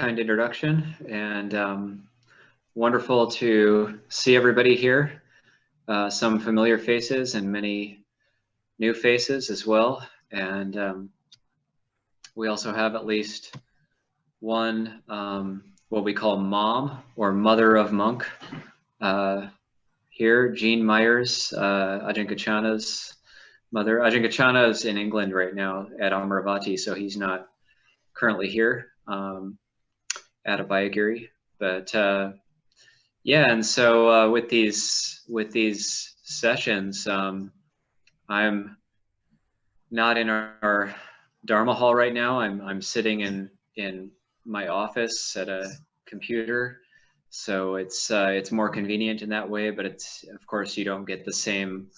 kind introduction, and wonderful to see everybody here. Some familiar faces and many new faces as well. And we also have at least one, what we call mom or mother of monk here, Jean Myers, Ajahn Kachana's mother. Ajahn Kachana is in England right now at Amaravati, so he's not currently here at Abhayagiri. But yeah, and so with these sessions, I'm not in our Dharma hall right now. I'm sitting in my office at a computer, so it's more convenient in that way. But it's, of course, you don't get the same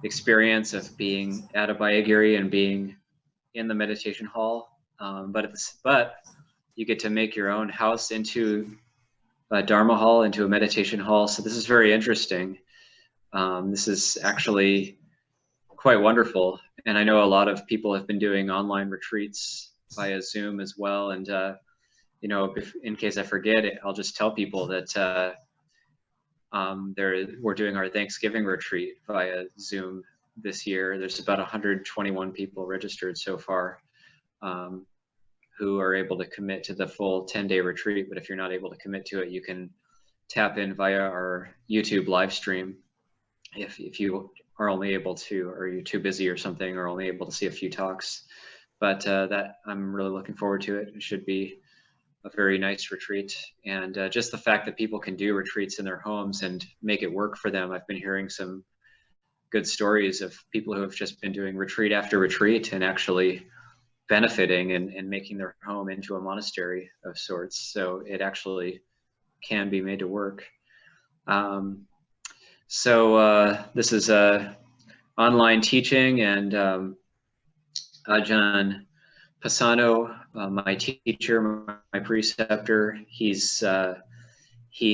experience of being at Abhayagiri and being in the meditation hall. But you get to make your own house into a Dharma hall, into a meditation hall. So this is very interesting. This is actually quite wonderful. And I know a lot of people have been doing online retreats via Zoom as well. And, you know, in case I forget it, I'll just tell people that we're doing our Thanksgiving retreat via Zoom this year. There's about 121 people registered so far who are able to commit to the full 10-day retreat. But if you're not able to commit to it, you can tap in via our YouTube live stream if you are only able to, or you're too busy or something, or only able to see a few talks. But that I'm really looking forward to it. It should be a very nice retreat. And just the fact that people can do retreats in their homes and make it work for them. I've been hearing some good stories of people who have just been doing retreat after retreat and actually benefiting and making their home into a monastery of sorts. So it actually can be made to work. So this is online teaching, and Ajahn Pasano, my teacher, my preceptor, he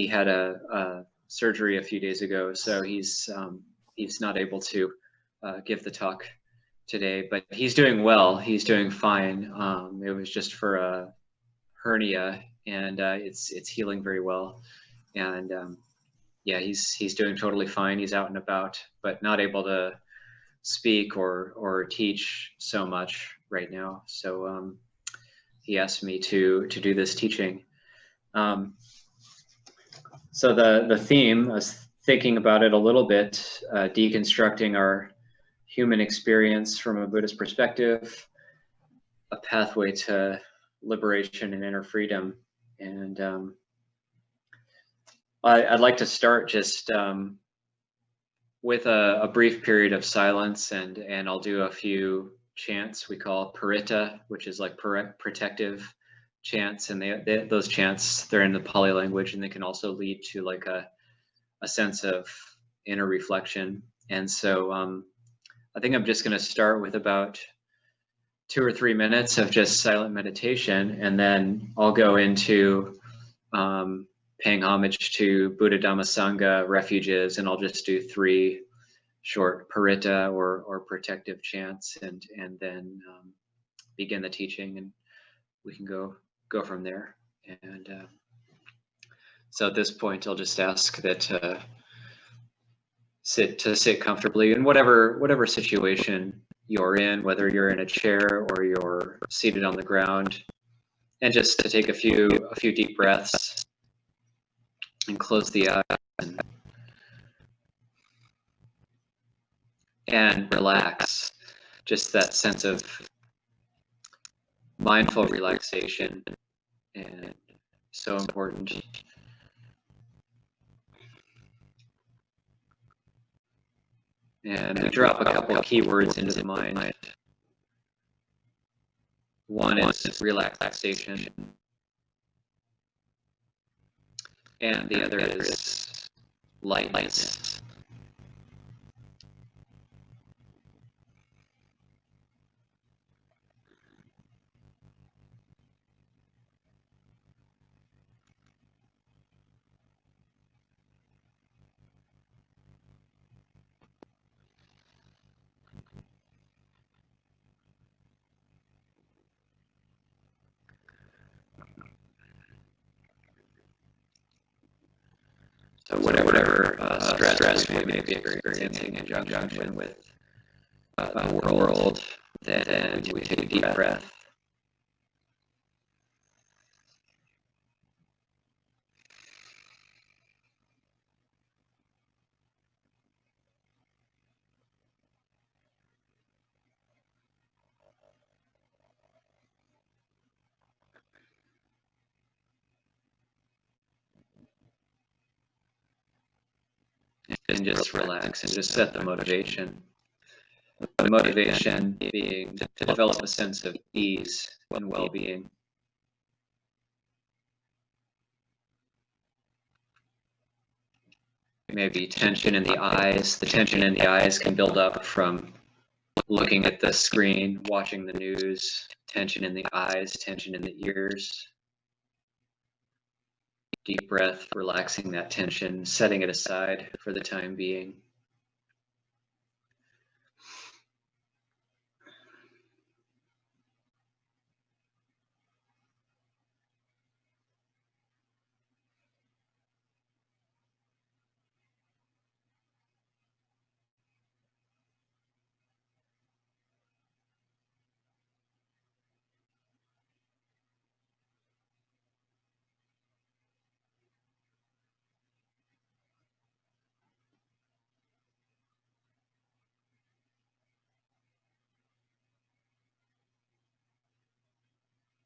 had a surgery a few days ago, so he's not able to give the talk today, but he's doing well. He's doing fine. It was just for a hernia, and it's healing very well. And yeah, he's doing totally fine. He's out and about, but not able to speak or teach so much right now. So he asked me to do this teaching. So the theme, I was thinking about it a little bit, deconstructing our human experience from a Buddhist perspective, a pathway to liberation and inner freedom. And I'd like to start just with a brief period of silence, and I'll do a few chants we call paritta, which is like protective chants, and those chants, they're in the Pali language, and they can also lead to like a sense of inner reflection. And so I think I'm just going to start with about 2 or 3 minutes of just silent meditation, and then I'll go into paying homage to Buddha, Dhamma, Sangha refuges, and I'll just do 3 short paritta or protective chants, and then begin the teaching, and we can go from there. And so at this point, I'll just ask that sit comfortably in whatever situation you're in, whether you're in a chair or you're seated on the ground, and just to take a few deep breaths and close the eyes and relax. Just that sense of mindful relaxation, and so important. And we drop a couple of keywords into the mind. One is relaxation, and the other is lightness. whatever stress we may be experiencing in conjunction with the world, then we take a deep breath. And just relax and just set the motivation. The motivation being to develop a sense of ease and well-being. Maybe tension in the eyes. The tension in the eyes can build up from looking at the screen, watching the news. Tension in the eyes, tension in the ears. Deep breath, relaxing that tension, setting it aside for the time being.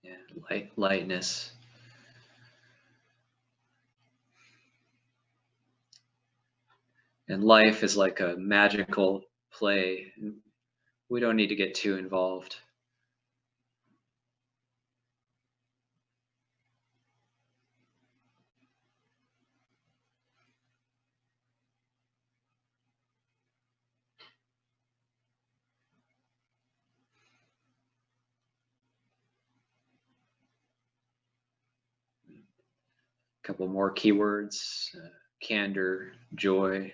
Yeah, lightness. And life is like a magical play. We don't need to get too involved. A couple more keywords: candor, joy.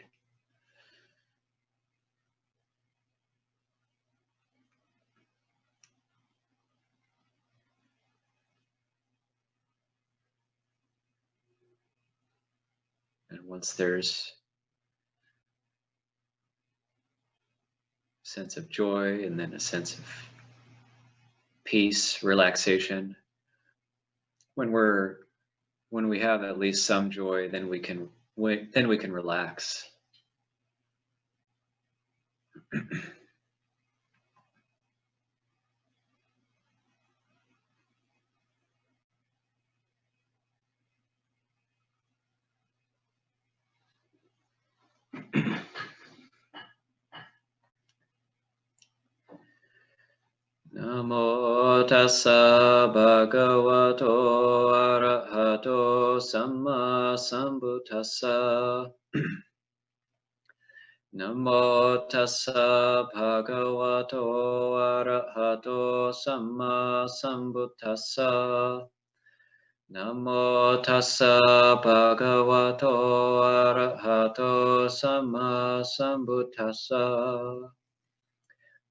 And once there's a sense of joy and then a sense of peace, relaxation, when we have at least some joy, then we can relax. Namo tassa bhagavato arahato samma sambuddhassa. Namo tassa bhagavato arahato samma sambuddhassa. Namo tassa bhagavato arahato samma sambuddhassa.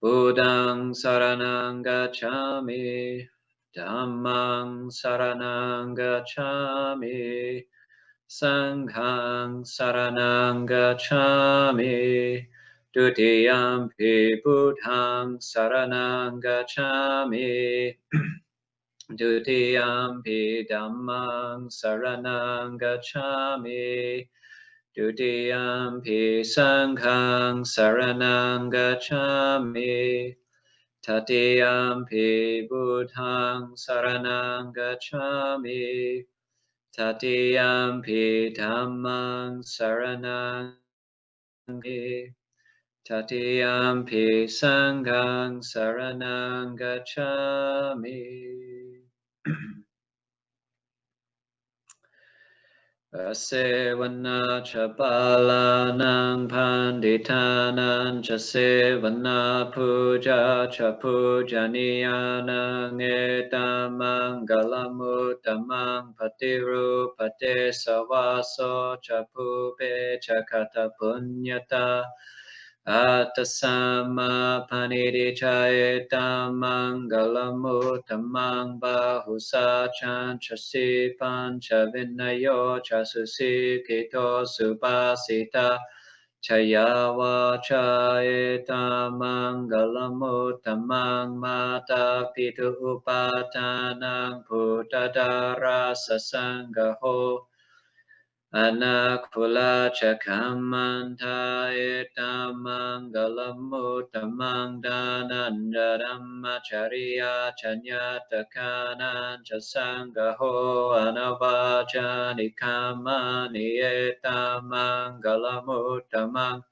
Buddhaṃ saranang gacchāmi, Dhammāṃ saranang gacchāmi, Sanghāṃ saranang gacchāmi, Dutiyampi Buddhaṃ saranang gacchāmi, Dutiyampi Dhammāṃ saranang gacchāmi, Dutiyampi Sanghāṃ saranang gacchāmi, Tatiyampi Buddhaṃ saranang gacchāmi, Tatiyampi Dhammāṃ saranang gacchāmi, Tatiyampi Sanghāṃ saranang gacchāmi. Asevana cha balanang panditanang cha sevana puja cha pujaniyanang etam mangalamuttamang patirupate savaso cha pupe cha kata punyata Atasama panidi chayetam mangalamuttamang bahusa chanchasi pancha vinayo chasusi kito supasita chayava chayetam mangalamuttamang mata pitu upatanang putadara sasangaho Anakula chakamanta etamangalamuttamang danandaramacharya chanyatakanan chasangaho anavajanikamani etamangalamuttamang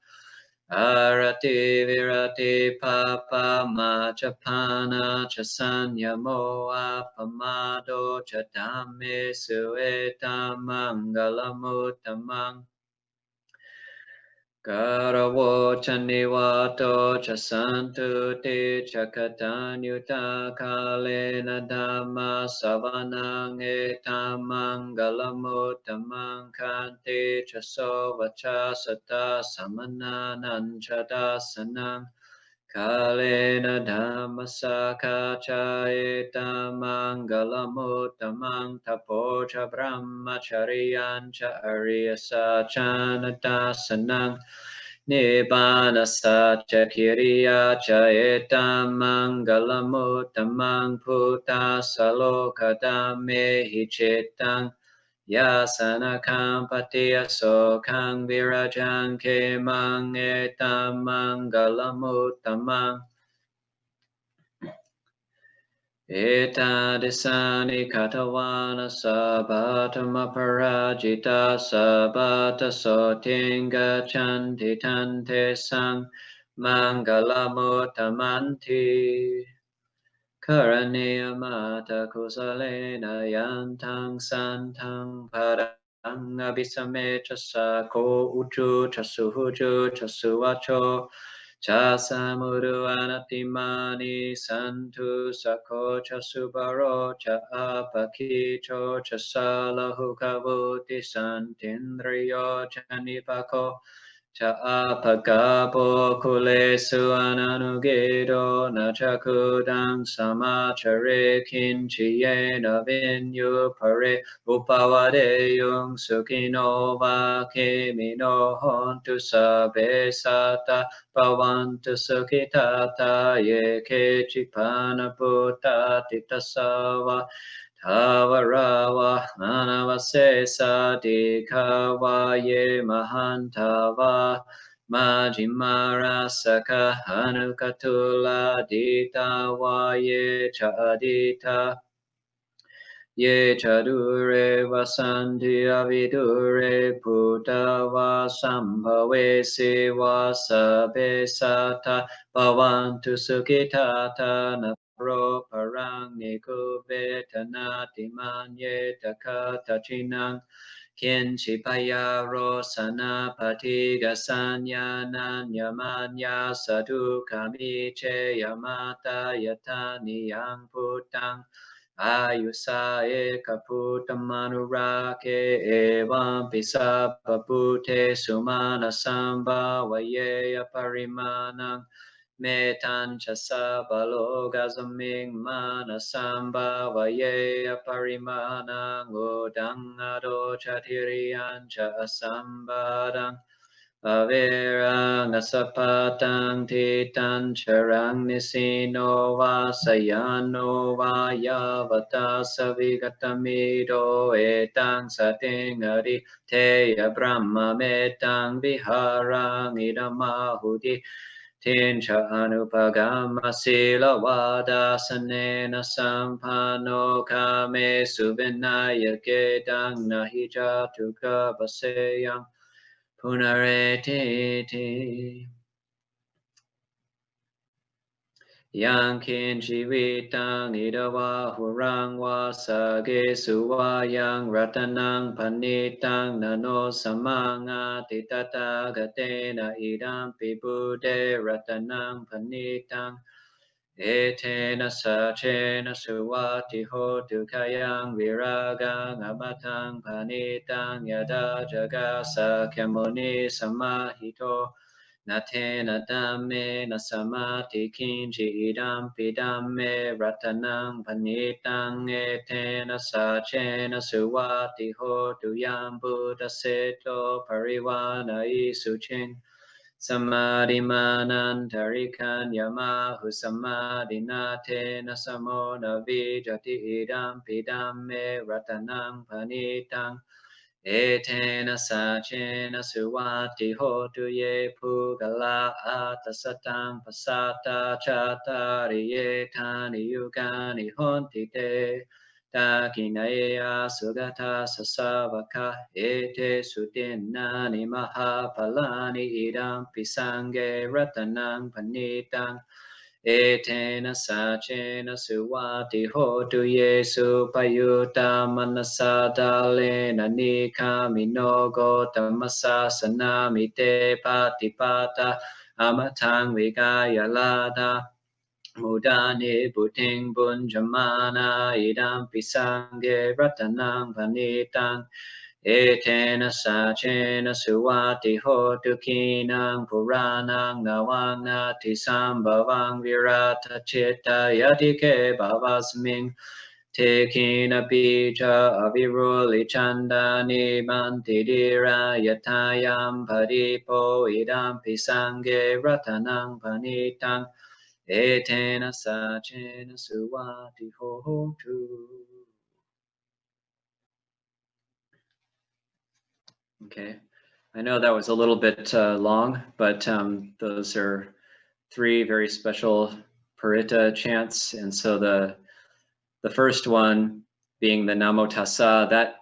Arati virati papa machapana chasanyamo apamado chatame sueta mangalamuttamang Karavo chanivato chasantu te chakatanyuta kalena dhamma savanang etamangalamuttamang kante chaso vacha sata samananang chadasanang Kalena dhammasaka chayeta mangalamuttamang tapocha brahmachariyan cha ariyasa chanatasanang Nibbanasa cha kiriya chayeta mangalamuttamang puta salokadame hichetang Yasana kampatiya sokang virajang ke mang etam mangalamuttamang Etadisani katawana sabatama parajita sabata sotinga chanti tante sang mangalamutamanti Karaniya mata kusalena yantang santang padang abhisame chasa ko uchu chasuhuju chasuvacho chasamuru anatimani santu sako chasubaro cha apakicho chasalahu kavuti santindriyo chanipako Cha apagapo kulesu ananugedo na chakudang samachare kinchiyena vinyu pare upavade yung sukino va kemino hontu sabe sata pavantu sukitata ye kechipana puta titasava Tavarava manavasesa dikavaye mahantava Majimara saka hanukatula ditavaye chadita Ye chadure vasanti avidure putava sambhave siva sabe sata Bhavantu sukitata napro parang nikuvetanati manyeta katachinang Kinchipaya rosana patiga sanyana nyamanya sadhu kamiche yamata yatani yang putang Ayusa ekaputammanurake evam pisapapute sumana samba vayeya parimanang metan chasa balogazaming mana samba vayeya parimanang udang ado chatiriyan cha sambadang Averang asapatang titan charang nisino vasayano vayavata savigatamido etang sating adi teya brahma metang viharang idamahudi Tincha anupagama sila vada sanena sampano kame suvinaya kedang nahi jatuka baseyang Punarete Yang kinchi vitang idawa hurang wasage suwa yang ratanang panitang nano samanga titata gatena idam pibude ratanang panitang Etena sachena suwati hotu kayang viragang abatang panitang yada jagasa kemoni samahito Natena dhamme na samati kinchi idam pidamme ratanang panitang etena sachena suwati hotu yam buddha seto pariwana isuching samadhi manantarikan yamahu samadhi natena samona vijati idam pidamme ratanang panitang etena sachena suwati hotu ye pugala atasatang pasata chatari etani yugani honti te takinaya sugata sasavaka ete sudinani mahapalani idam pisange ratanang panitang etena sachena suwati hotu yesu payuta manasa dalena nikamino gotamasa sanami te patipata amatang vigaya lada mudani buting bunjamana idam pisange ratanang vanitang etena sachena suwati hotu kinang puranang nawangati sambhavang virata chitta yatike bhavasming tekina pija aviruli chandani mantidira yatayam paripo idam pisange ratanang panitang etena sachena suwati hotu. Okay, I know that was a little bit long, but those are three very special Paritta chants. And so the first one being the Namo Tassa, that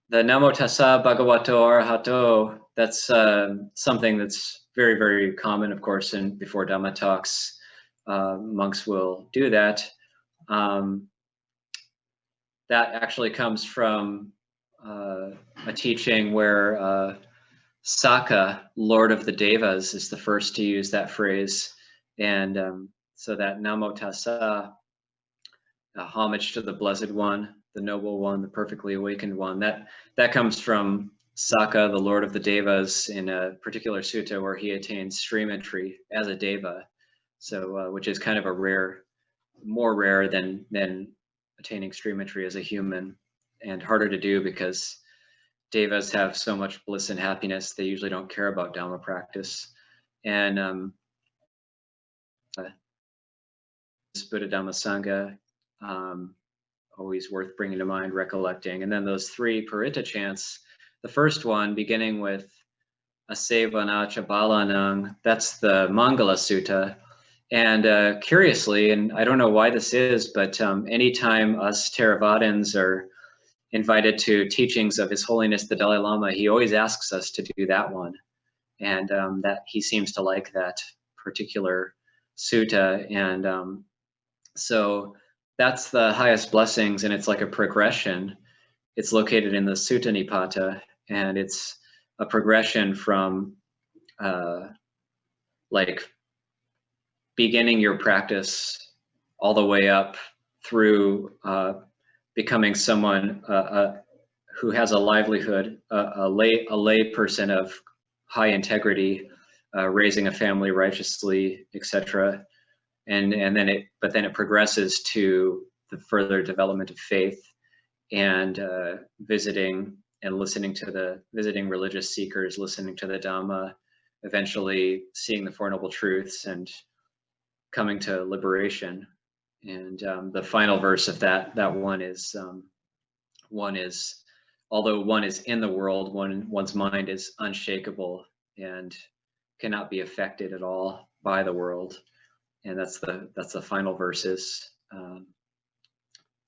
the Namo Tassa Bhagavato Arahato, that's something that's very, very common, of course, and before Dhamma talks, monks will do that. That actually comes from a teaching where Saka, Lord of the Devas, is the first to use that phrase. And so that Namo Tassa, homage to the Blessed One, the Noble One, the Perfectly Awakened One, that comes from Saka, the Lord of the Devas, in a particular sutta where he attains stream entry as a Deva, so which is kind of more rare than attaining stream entry as a human, and harder to do because Devas have so much bliss and happiness, they usually don't care about Dhamma practice. And Buddha Dhamma Sangha, always worth bringing to mind, recollecting. And then those three Paritta chants, the first one beginning with Asevana Chabalanang, that's the Mangala Suta. And curiously, and I don't know why this is, but anytime us Theravadins are invited to teachings of His Holiness the Dalai Lama, he always asks us to do that one. And that he seems to like that particular sutta. And so that's the highest blessings, and it's like a progression. It's located in the Sutta Nipata, and it's a progression from like beginning your practice all the way up through becoming someone who has a livelihood, a lay person of high integrity, raising a family righteously, etc. And then it progresses to the further development of faith and visiting and visiting religious seekers, listening to the Dhamma, eventually seeing the Four Noble Truths and coming to liberation. And the final verse of that one is although one is in the world, one's mind is unshakable and cannot be affected at all by the world. And that's the final verses,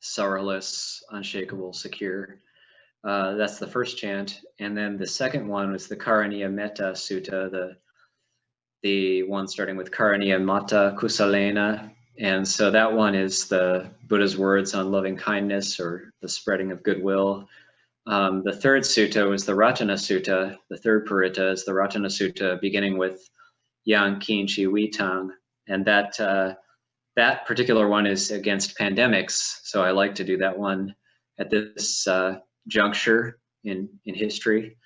sorrowless, unshakable, secure. That's the first chant. And then the second one was the Karaniya Metta Sutta, the one starting with Karaniya Metta Kusalena. And so that one is the Buddha's words on loving kindness or the spreading of goodwill. The third sutta was the Ratana Sutta. The third Paritta is the Ratana Sutta, beginning with Yang Kinchi Witang. And that particular one is against pandemics. So I like to do that one at this juncture in history.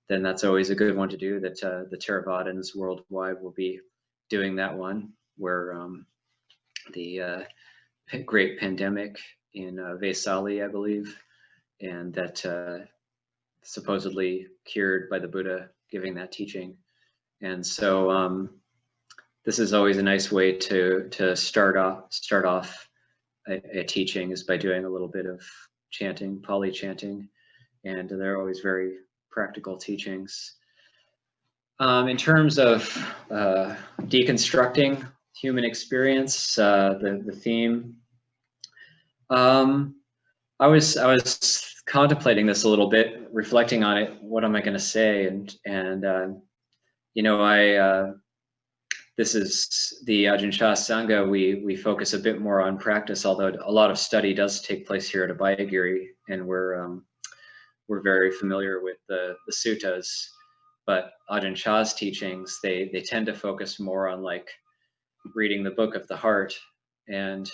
then that's always a good one to do. That the Theravadins worldwide will be doing that one, where the great pandemic in Vaisali, I believe, and that supposedly cured by the Buddha giving that teaching. And so this is always a nice way to start off a teaching, is by doing a little bit of chanting, Pali chanting, and they're always very practical teachings. In terms of deconstructing human experience, the theme, I was contemplating this a little bit, reflecting on it. What am I going to say? And you know, this is the Ajahn Chah Sangha. We focus a bit more on practice, although a lot of study does take place here at Abhayagiri, and we're very familiar with the suttas. But Ajahn Chah's teachings, they tend to focus more on like reading the book of the heart and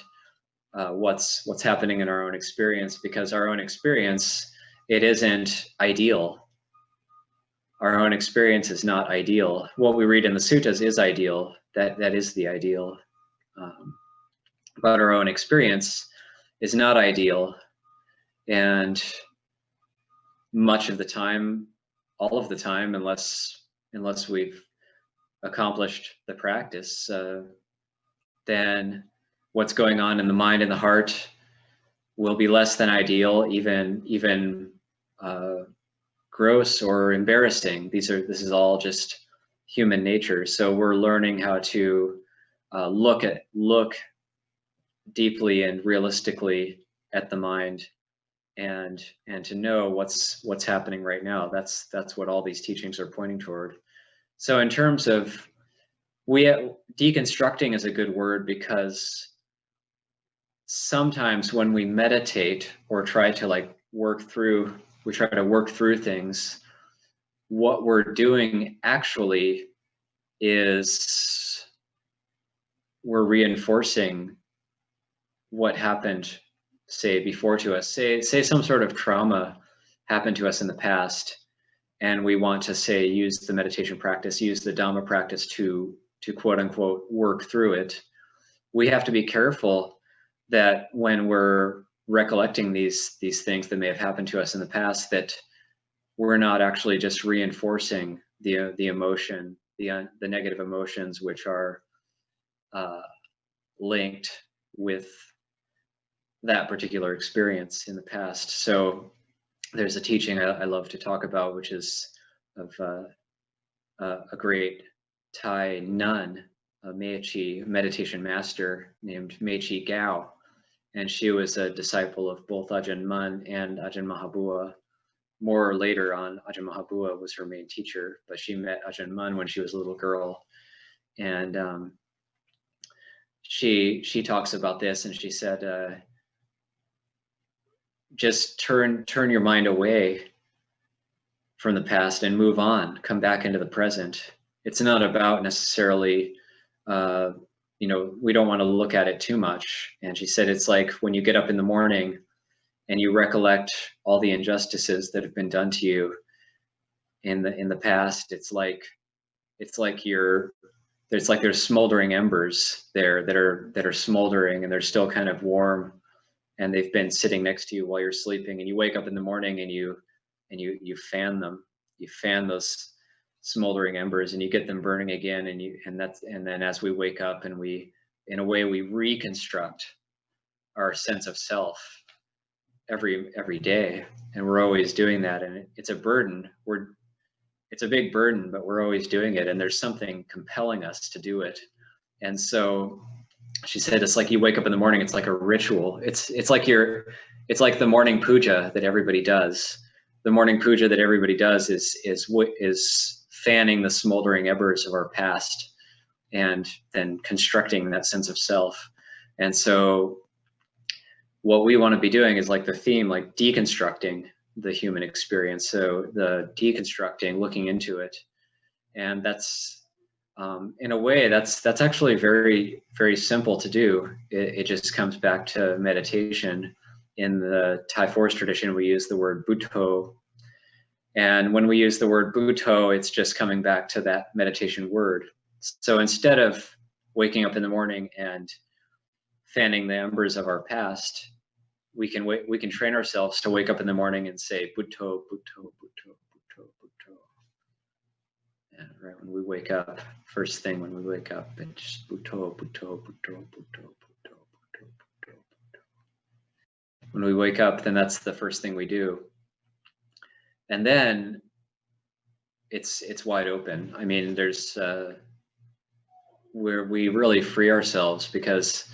what's happening in our own experience, because our own experience, it isn't ideal. Our own experience is not ideal. What we read in the suttas is ideal. That is the ideal. But our own experience is not ideal. And much of the time, all of the time, unless we've accomplished the practice, then what's going on in the mind and the heart will be less than ideal, even gross or embarrassing. This is all just human nature. So we're learning how to look deeply and realistically at the mind, and to know what's happening right now. That's what all these teachings are pointing toward. So in terms of deconstructing is a good word, because sometimes when we meditate or try to work through things, what we're doing actually is we're reinforcing what happened, say, before to us. Say some sort of trauma happened to us in the past, and we want to, say, use the meditation practice, use the Dhamma practice to quote unquote work through it. We have to be careful that when we're recollecting these things that may have happened to us in the past, that we're not actually just reinforcing the emotion, the negative emotions, which are linked with that particular experience in the past. So there's a teaching I love to talk about, which is of a great Thai nun, a Mechi meditation master named Mechi Gao, and she was a disciple of both Ajahn Mun and Ajahn Mahabua. More later on, Ajahn Mahabua was her main teacher, but she met Ajahn Mun when she was a little girl, and she talks about this, and she said, just turn your mind away from the past and move on, come back into the present. It's not about necessarily, we don't want to look at it too much. And she said, it's like when you get up in the morning and you recollect all the injustices that have been done to you in the past. It's like there's smoldering embers there that are smoldering, and they're still kind of warm, and they've been sitting next to you while you're sleeping, and you wake up in the morning and you fan them. You fan those smoldering embers and you get them burning again, and then as we wake up and we, in a way, we reconstruct our sense of self every day, and we're always doing that, and it's a burden. It's a big burden, but we're always doing it, and there's something compelling us to do it. And so she said, it's like you wake up in the morning, it's like a ritual. It's like the morning puja that everybody does. The morning puja that everybody does is fanning the smoldering embers of our past, and then constructing that sense of self. And so what we want to be doing is like the theme, like deconstructing the human experience. So the deconstructing, looking into it, and that's in a way that's actually very, very simple to do. It just comes back to meditation. In the Thai forest tradition, we use the word Buddho, And when we use the word Buddho, it's just coming back to that meditation word. So instead of waking up in the morning and fanning the embers of our past, we can train ourselves to wake up in the morning and say Buddho, Buddho, Buddho, Buddho, Buddho. And right when we wake up, first thing when we wake up, it's just Buddho, Buddho, Buddho, Buddho, Buddho, Buddho, Buddho, Buddho. When we wake up, then that's the first thing we do. And then it's wide open. I mean, there's where we really free ourselves, because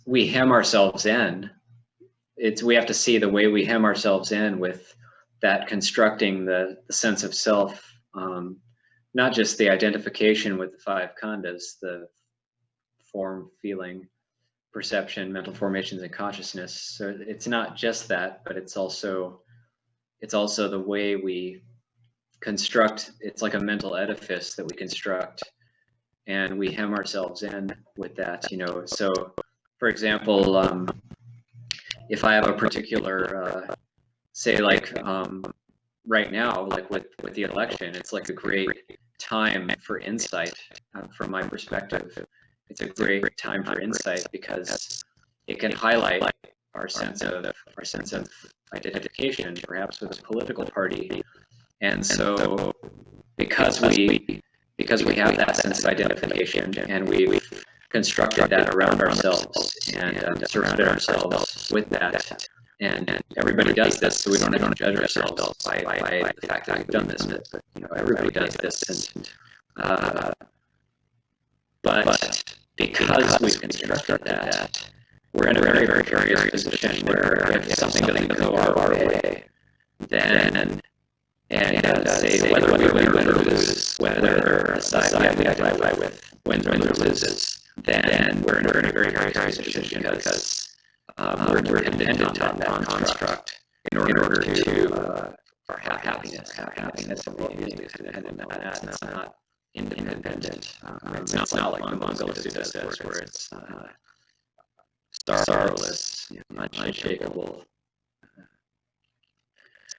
we hem ourselves in. We have to see the way we hem ourselves in with that constructing the sense of self, not just the identification with the five khandhas, the form, feeling, perception, mental formations, and consciousness. So it's not just that, but it's also the way we construct. It's like a mental edifice that we construct, and we hem ourselves in with that, So, for example, if I have a particular, say, like right now, like with the election, it's like a great time for insight. From my perspective, it's a great time for insight because it can highlight our sense of identification, perhaps with a political party. And so, because we have that sense of identification, and we've constructed that around ourselves and surrounded ourselves with that, and everybody does this, so we don't have to judge ourselves by the fact that we've done this. But everybody does this, but because we've constructed that, we're in a very, very curious position where if something doesn't go our way, then say whether we win or lose, whether side we identify with wins or loses, then we're in a very, very curious position because we're dependent on that construct in order to our happiness. Our happiness and well-being is dependent on that, and it's not independent. It's not like the Mangala Suta says, where it's starless, unshakable.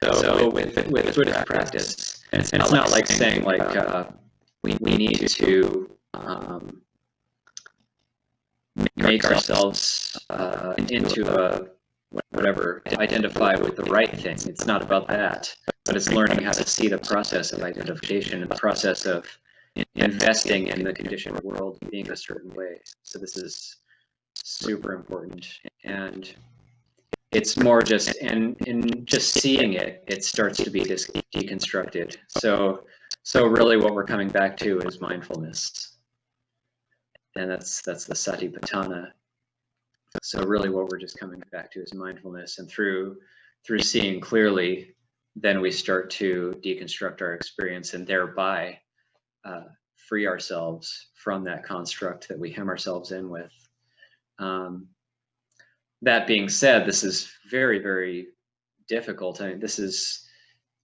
So with Buddhist practice, it's not like saying like we need to make ourselves into a whatever, identify with the right thing. It's not about that, but it's learning how to see the process of identification and the process of investing in the conditioned world being a certain way. So this is super important, and it's more just in just seeing it, it starts to be deconstructed. So really what we're coming back to is mindfulness, and that's the satipatthana. So really what we're just coming back to is mindfulness, and through seeing clearly, then we start to deconstruct our experience and thereby free ourselves from that construct that we hem ourselves in with. That being said, this is very, very difficult. I mean, this is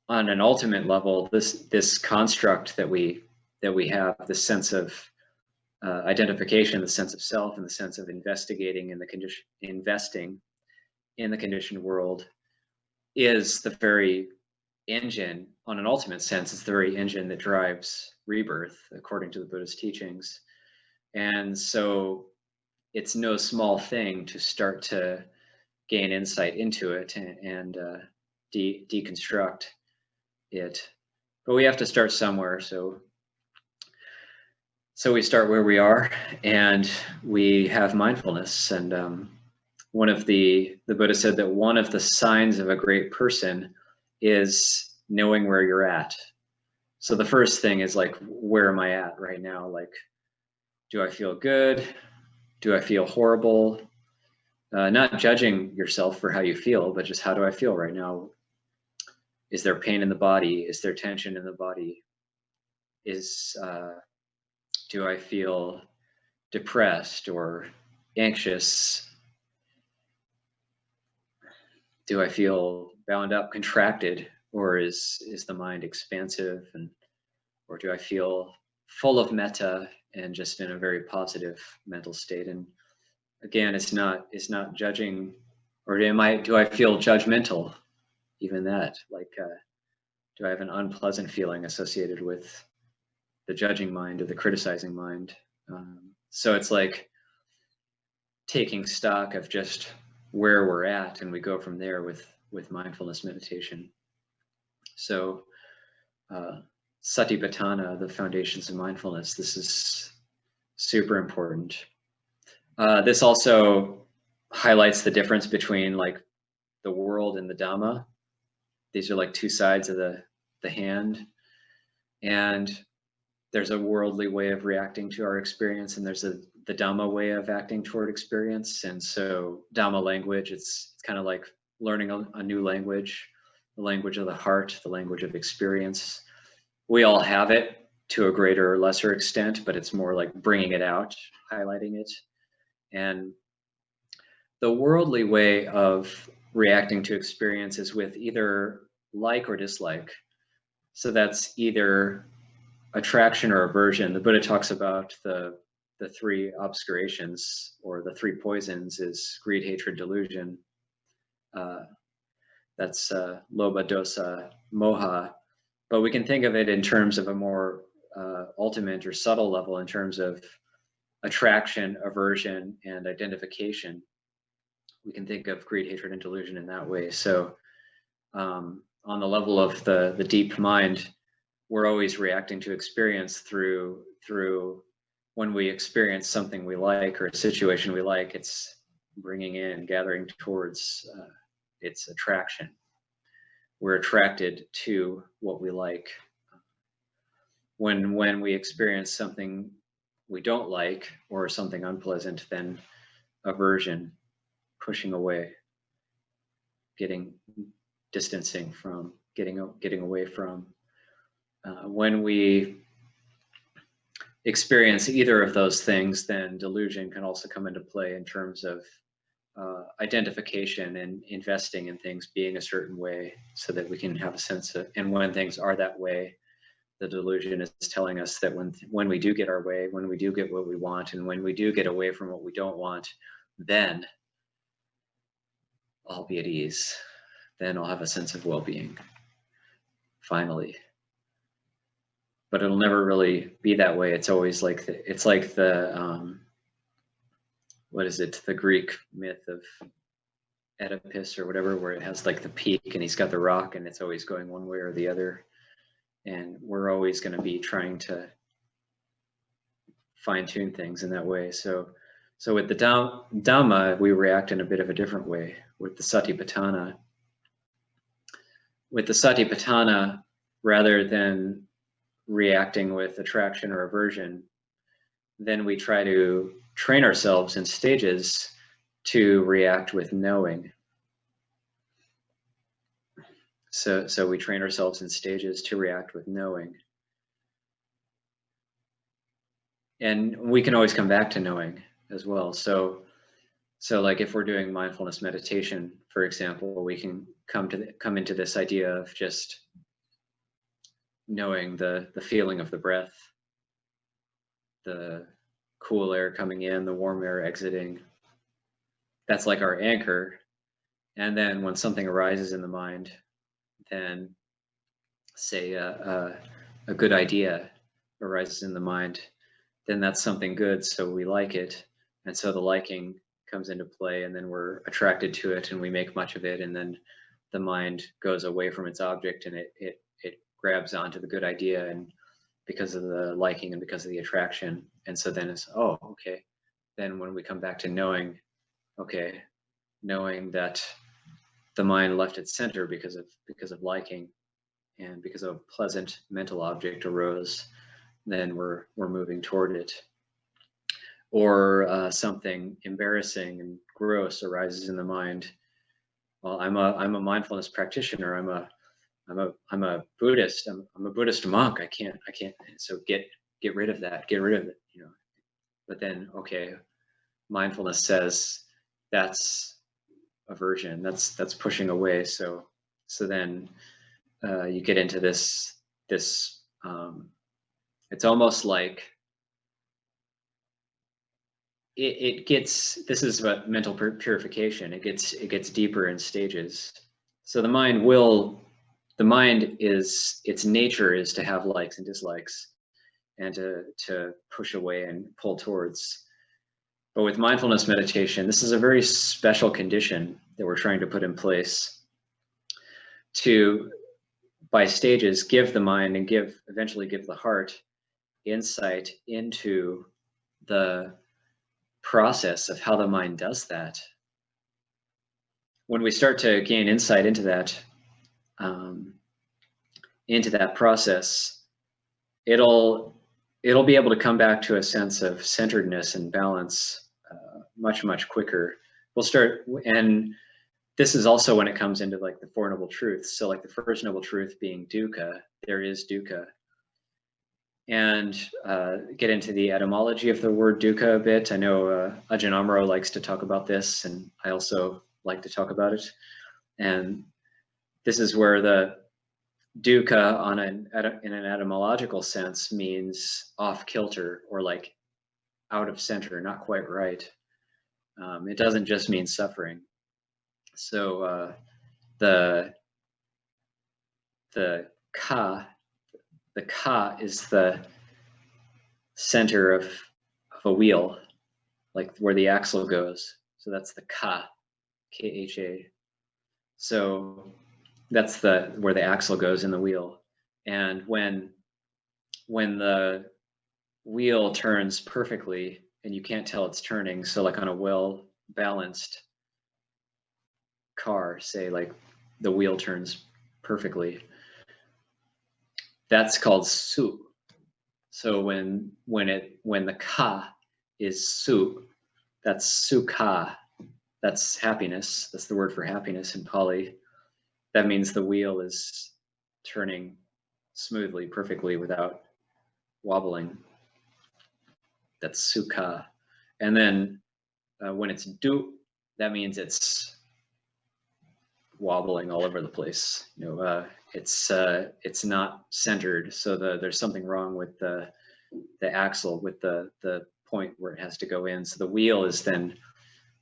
on an ultimate level, this construct that we have, the sense of identification, the sense of self, and the sense of investing in the conditioned world is the very engine, on an ultimate sense, it's the very engine that drives rebirth, according to the Buddhist teachings. And so it's no small thing to start to gain insight into it and deconstruct it. But we have to start somewhere. So we start where we are, and we have mindfulness. And one of the Buddha said that one of the signs of a great person is knowing where you're at. So the first thing is like, where am I at right now? Like, do I feel good? Do I feel horrible? Not judging yourself for how you feel, but just how do I feel right now? Is there pain in the body? Is there tension in the body? Do I feel depressed or anxious? Do I feel bound up, contracted, or is the mind expansive? Or do I feel full of metta and just in a very positive mental state? And again, it's not judging, or do I feel judgmental? even that, like, do I have an unpleasant feeling associated with the judging mind or the criticizing mind? So it's like taking stock of just where we're at, and we go from there with mindfulness meditation. So Satipatthana, the foundations of mindfulness, this is super important. This also highlights the difference between like the world and the Dhamma. These are like two sides of the hand, and there's a worldly way of reacting to our experience, and there's the Dhamma way of acting toward experience. And so Dhamma language, it's kind of like learning a new language, the language of the heart, the language of experience. We all have it to a greater or lesser extent, but it's more like bringing it out, highlighting it. And the worldly way of reacting to experience is with either like or dislike. So that's either attraction or aversion. The Buddha talks about the three obscurations, or the three poisons, is greed, hatred, delusion. That's lobha, dosa, moha. But we can think of it in terms of a more ultimate or subtle level, in terms of attraction, aversion, and identification. We can think of greed, hatred, and delusion in that way. So on the level of the deep mind, we're always reacting to experience through when we experience something we like or a situation we like, it's bringing in, gathering towards its attraction. We're attracted to what we like. When we experience something we don't like or something unpleasant, then aversion, pushing away, distancing from, getting away from. When we experience either of those things, then delusion can also come into play in terms of identification and investing in things being a certain way, so that we can have a sense of, and when things are that way, the delusion is telling us that when we do get our way, when we do get what we want, and when we do get away from what we don't want, then I'll be at ease. Then I'll have a sense of well-being, finally. But it'll never really be that way. It's always like the what is it? The Greek myth of Oedipus or whatever, where it has like the peak and he's got the rock and it's always going one way or the other. And we're always going to be trying to fine tune things in that way. So with the Dhamma, we react in a bit of a different way. With the Satipatthana, rather than reacting with attraction or aversion, then we try to train ourselves in stages to react with knowing. So we train ourselves in stages to react with knowing. And we can always come back to knowing as well. So like if we're doing mindfulness meditation, for example, we can come into this idea of just knowing the feeling of the breath, the cool air coming in, the warm air exiting. That's like our anchor. And then when something arises in the mind, then say a good idea arises in the mind, then that's something good, so we like it. And so the liking comes into play, and then we're attracted to it and we make much of it, and then the mind goes away from its object and it grabs onto the good idea, and because of the liking and because of the attraction. And so then it's, oh, okay. Then when we come back to knowing, okay, knowing that the mind left its center because of liking, and because a pleasant mental object arose, then we're moving toward it. Or something embarrassing and gross arises in the mind. Well, I'm a mindfulness practitioner. I'm a Buddhist. I'm a Buddhist monk. I can't. So get rid of that. Get rid of it. But then, okay, mindfulness says that's aversion. That's pushing away. So then you get into this. It's almost like it gets. This is about mental purification. It gets deeper in stages. So the mind is, its nature is to have likes and dislikes and to push away and pull towards. But with mindfulness meditation, this is a very special condition that we're trying to put in place to, by stages, give the mind and eventually give the heart insight into the process of how the mind does that. When we start to gain insight into that process, it'll be able to come back to a sense of centeredness and balance much quicker. We'll start, and this is also when it comes into like the Four Noble Truths. So like the first noble truth being dukkha, there is dukkha. And get into the etymology of the word dukkha a bit. I know Ajahn likes to talk about this, and I also like to talk about it. And this is where the dukkha in an etymological sense means off kilter, or like out of center, not quite right. It doesn't just mean suffering. So the ka is the center of a wheel, like where the axle goes. So that's the ka, K-H-A. So that's where the axle goes in the wheel. And when the wheel turns perfectly and you can't tell it's turning, so like on a well-balanced car, say like the wheel turns perfectly, that's called su. So when the ka is su, that's sukha, that's happiness. That's the word for happiness in Pali. That means the wheel is turning smoothly, perfectly, without wobbling. That's sukha. And then when it's du, that means it's wobbling all over the place. It's not centered. So there's something wrong with the axle, with the point where it has to go in. So the wheel is then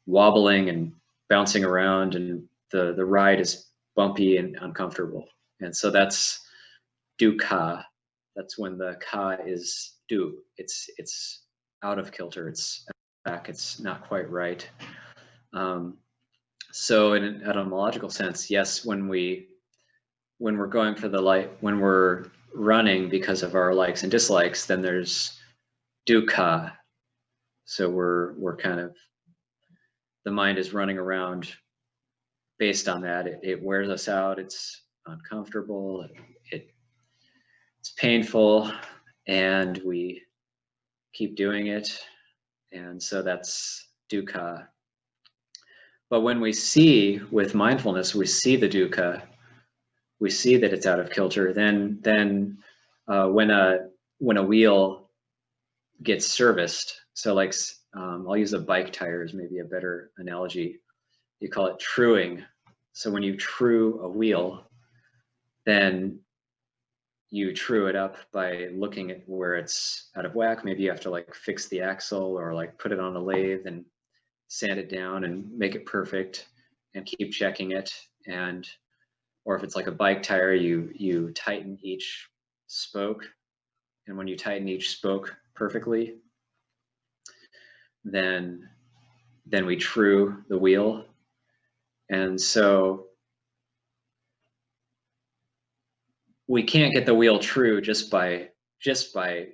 wobbling and bouncing around, and the ride is bumpy and uncomfortable. And so that's dukkha. That's when the ka is du. It's out of kilter. It's back. It's not quite right. So in an etymological sense, yes, when we're going for the light, when we're running because of our likes and dislikes, then there's dukkha. So we're kind of, the mind is running around based on that. It wears us out. It's uncomfortable. It's painful, and we keep doing it. And so that's dukkha. But when we see with mindfulness, we see the dukkha, we see that it's out of kilter, then when a wheel gets serviced, so like I'll use a bike tire as maybe a better analogy. You call it truing. So when you true a wheel, then you true it up by looking at where it's out of whack. Maybe you have to like fix the axle, or like put it on a lathe and sand it down and make it perfect, and keep checking it. And or if it's like a bike tire, you tighten each spoke, and when you tighten each spoke perfectly, then we true the wheel. And so we can't get the wheel true just by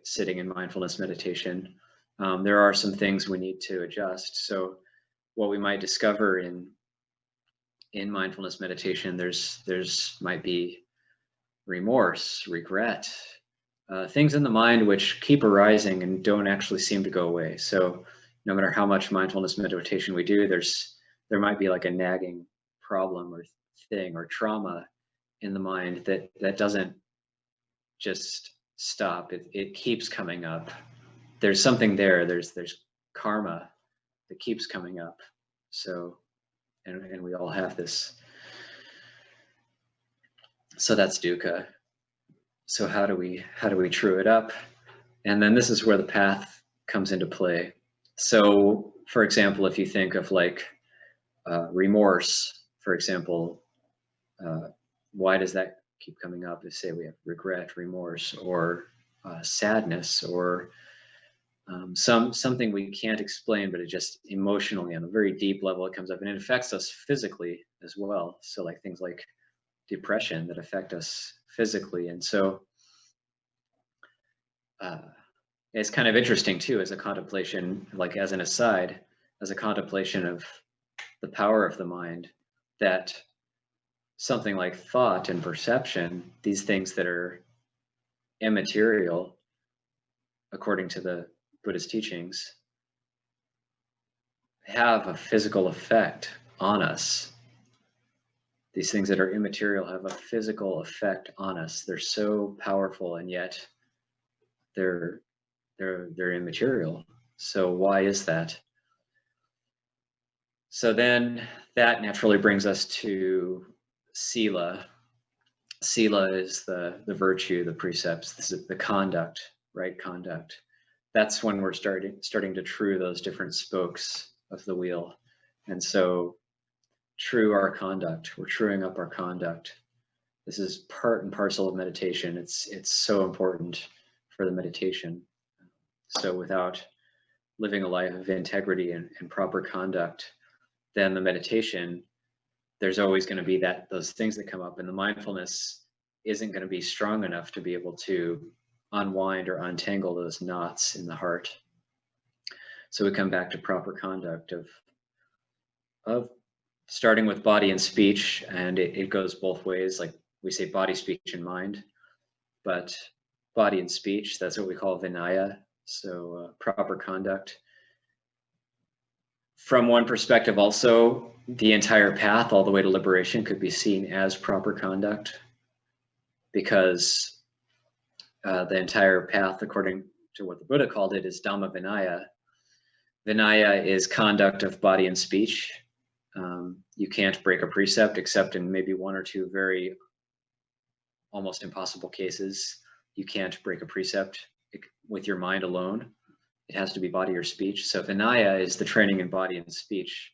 sitting in mindfulness meditation. There are some things we need to adjust. So what we might discover in mindfulness meditation, there's might be remorse, regret, things in the mind which keep arising and don't actually seem to go away. So no matter how much mindfulness meditation we do, there might be like a nagging problem or thing or trauma in the mind that doesn't just stop. It keeps coming up. There's something there. There's karma that keeps coming up. So, and we all have this. So that's dukkha. So how do we true it up? And then this is where the path comes into play. So, for example, if you think of like remorse, for example, Why does that keep coming up? Is say we have regret, remorse, or sadness, or something we can't explain, but it just emotionally on a very deep level it comes up, and it affects us physically as well. So like things like depression that affect us physically. And so it's kind of interesting too, as a contemplation, like as an aside, as a contemplation of the power of the mind, that something like thought and perception, these things that are immaterial according to the Buddhist teachings, have a physical effect on us. These things that are immaterial have a physical effect on us. They're so powerful, and yet they're immaterial. So why is that? So then that naturally brings us to Sila. Sila is the virtue, the precepts, this is the conduct, right conduct. That's when we're starting to true those different spokes of the wheel. And so true our conduct, we're truing up our conduct. This is part and parcel of meditation. It's so important for the meditation. So without living a life of integrity and proper conduct, then the meditation, there's always going to be those things that come up, and the mindfulness isn't going to be strong enough to be able to unwind or untangle those knots in the heart. So we come back to proper conduct of starting with body and speech, and it goes both ways. Like we say body, speech, and mind, but body and speech, that's what we call Vinaya. So proper conduct. From one perspective also, the entire path all the way to liberation could be seen as proper conduct, because the entire path, according to what the Buddha called it, is Dhamma Vinaya. Vinaya is conduct of body and speech. You can't break a precept except in maybe one or two very almost impossible cases. You can't break a precept with your mind alone. It has to be body or speech. So Vinaya is the training in body and speech.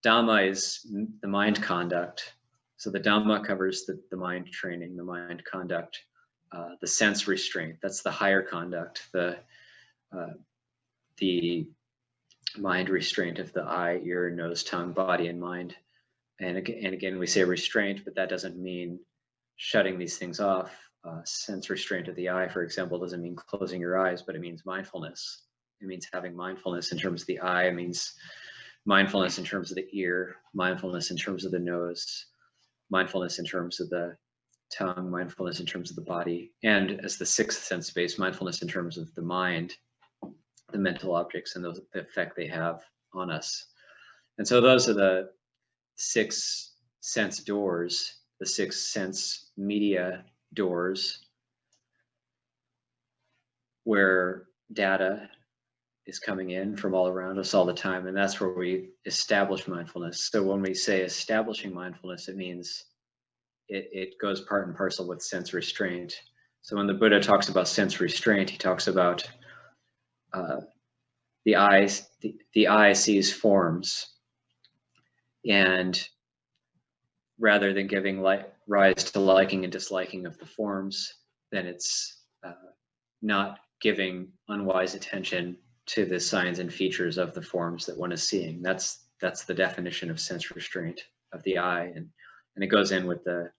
Dhamma is the mind conduct. So the Dhamma covers the mind training, the mind conduct, the sense restraint. That's the higher conduct, the mind restraint of the eye, ear, nose, tongue, body, and mind. And again, we say restraint, but that doesn't mean shutting these things off. Sense restraint of the eye, for example, doesn't mean closing your eyes, but it means mindfulness. It means having mindfulness in terms of the eye. It means mindfulness in terms of the ear, mindfulness in terms of the nose, mindfulness in terms of the tongue, mindfulness in terms of the body, and as the sixth sense base, mindfulness in terms of the mind, the mental objects, and the effect they have on us. And so those are the 6 sense doors, the 6 sense media doors, where data is coming in from all around us all the time, and that's where we establish mindfulness. So when we say establishing mindfulness, it means it goes part and parcel with sense restraint. So when the Buddha talks about sense restraint, he talks about the eye sees forms, and rather than giving rise to liking and disliking of the forms, then it's not giving unwise attention to the signs and features of the forms that one is seeing. That's the definition of sense restraint of the eye, and it goes in with the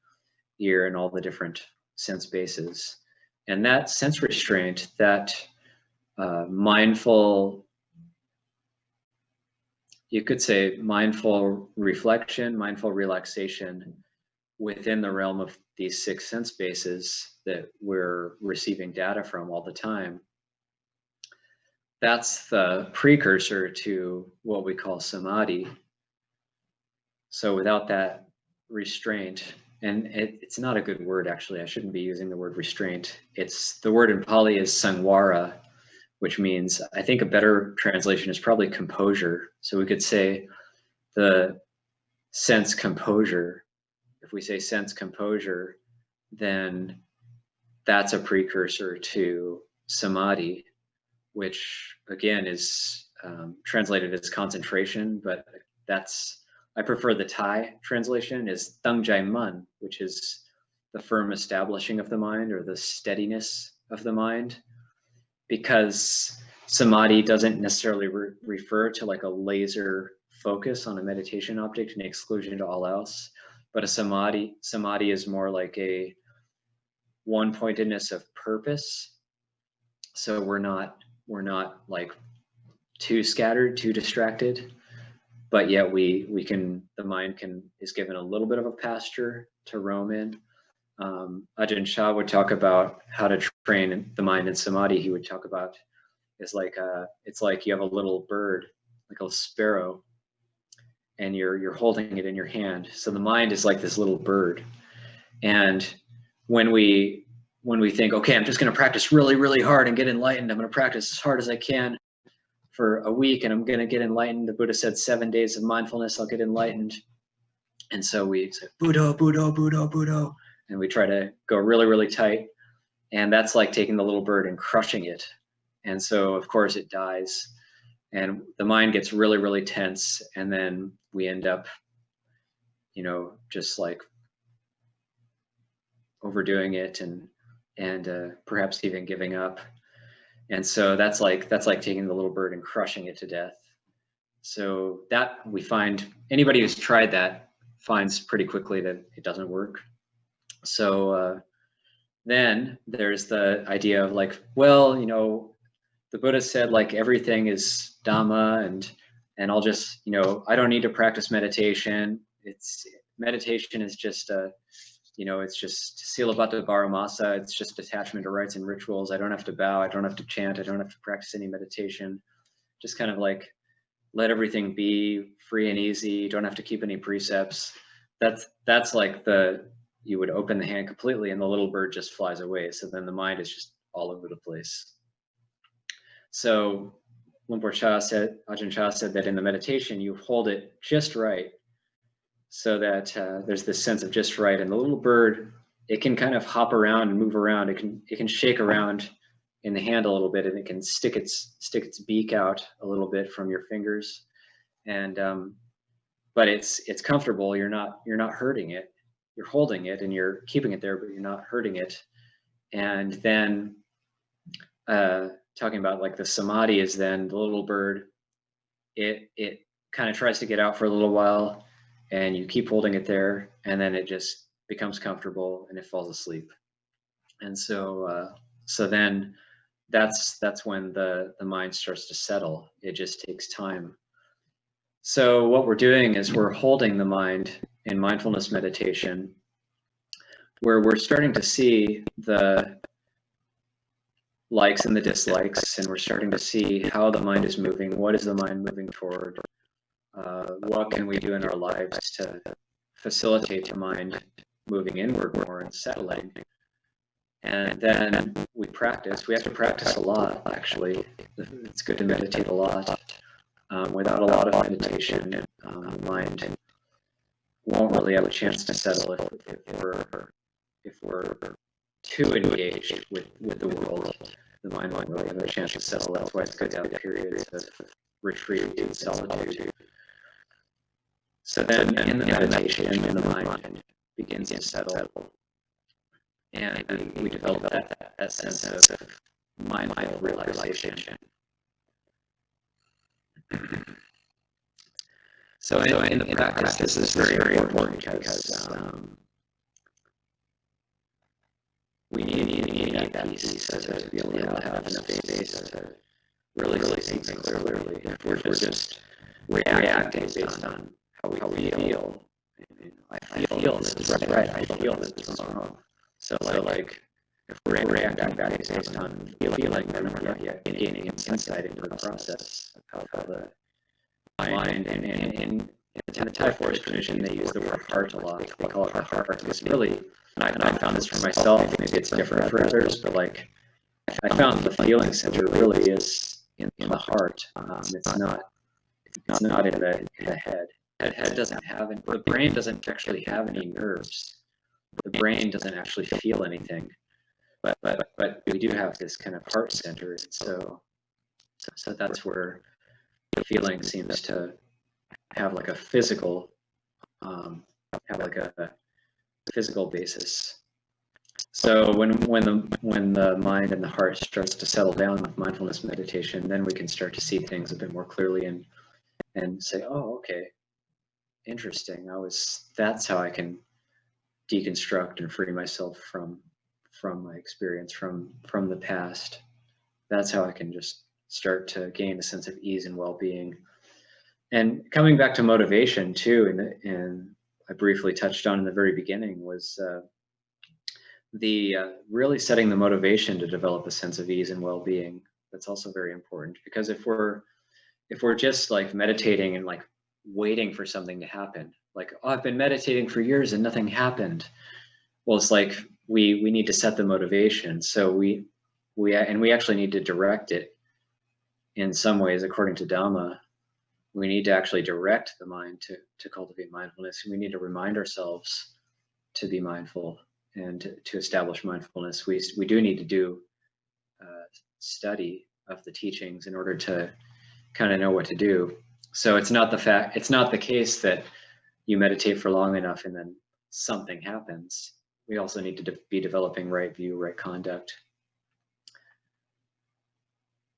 ear and all the different sense bases. And that sense restraint, that mindful, you could say mindful reflection, mindful relaxation within the realm of these 6 sense bases that we're receiving data from all the time, that's the precursor to what we call samadhi. So without that restraint, and it's not a good word actually, I shouldn't be using the word restraint. It's the word in Pali is samvara, which means, I think a better translation is probably composure. So we could say the sense composure. If we say sense composure, then that's a precursor to samadhi, which again is translated as concentration, but that's I prefer the Thai translation, is Tăng Jai Man, which is the firm establishing of the mind or the steadiness of the mind, because samadhi doesn't necessarily refer to like a laser focus on a meditation object in exclusion to all else, but a samadhi is more like a one-pointedness of purpose. So we're not like too scattered, too distracted, but yet the mind is given a little bit of a pasture to roam in. Ajahn Chah would talk about how to train the mind in samadhi. He would talk about it's like you have a little bird, like a sparrow, and you're holding it in your hand. So the mind is like this little bird, and when we think, okay, I'm just going to practice really, really hard and get enlightened. I'm going to practice as hard as I can for a week, and I'm going to get enlightened. The Buddha said 7 days of mindfulness, I'll get enlightened. And so we say, Buddha, Buddha, Buddha, Buddha. And we try to go really, really tight. And that's like taking the little bird and crushing it. And so, of course, it dies. And the mind gets really, really tense. And then we end up, just like overdoing it and perhaps even giving up. And so that's like taking the little bird and crushing it to death. So that we find anybody who's tried that finds pretty quickly that it doesn't work. So then there's the idea of like, well, the Buddha said like everything is Dhamma, and I'll just, I don't need to practice meditation. Meditation is just it's just Sila Bhatta Baramasa. It's just attachment to rites and rituals. I don't have to bow. I don't have to chant. I don't have to practice any meditation. Just kind of like let everything be free and easy. Don't have to keep any precepts. That's like you would open the hand completely and the little bird just flies away. So then the mind is just all over the place. So Ajahn Chah said that in the meditation, you hold it just right so that there's this sense of just right. And the little bird, it can kind of hop around and move around. It can shake around in the hand a little bit, and it can stick its beak out a little bit from your fingers. And but it's comfortable. You're not hurting it. You're holding it and you're keeping it there, but you're not hurting it. And then talking about like the samadhi is then the little bird, it kind of tries to get out for a little while, and you keep holding it there, and then it just becomes comfortable and it falls asleep. And so then that's when the mind starts to settle. It just takes time. So what we're doing is we're holding the mind in mindfulness meditation, where we're starting to see the likes and the dislikes, and we're starting to see how the mind is moving. What is the mind moving toward? What can we do in our lives to facilitate the mind moving inward more and settling? And then we practice. We have to practice a lot, actually. It's good to meditate a lot. Without a lot of meditation, the mind won't really have a chance to settle if we're too engaged with the world. The mind won't really have a chance to settle. That's why it's good to have periods of retreat and solitude. So then in the meditation, the mind begins to settle. And we develop that sense of mindful relaxation. So in the practice, this is very important because we need that peace to be able to have enough space to really see things clearly. If we're just reacting based on how we feel, I feel this is right, I feel this is wrong. So like if we're reacting based on feeling, then we're not yet gaining insight into the process of how the mind and in the Thai forest tradition, they use the word heart a lot. They call it the heart because really, and I found this for myself, maybe it's different for others, but like I found the feeling center really is in the heart. It's not in the head. The head doesn't have any, the brain doesn't actually have any nerves. The brain doesn't actually feel anything. But we do have this kind of heart center. So that's where the feeling seems to have like a physical have like a physical basis. So when the mind and the heart starts to settle down with mindfulness meditation, then we can start to see things a bit more clearly and say, oh, okay, interesting. That's how I can deconstruct and free myself from my experience from the past. That's how I can just start to gain a sense of ease and well-being. And coming back to motivation too, and I briefly touched on in the very beginning, was the really setting the motivation to develop a sense of ease and well-being. That's also very important, because if we're just like meditating and like waiting for something to happen, like, oh, I've been meditating for years and nothing happened. Well, it's like we need to set the motivation. So we actually need to direct it in some ways according to Dhamma. We need to actually direct the mind to cultivate mindfulness. We need to remind ourselves to be mindful and to establish mindfulness. We do need to do study of the teachings in order to kind of know what to do. So it's not the case that you meditate for long enough and then something happens. We also need to be developing right view, right conduct,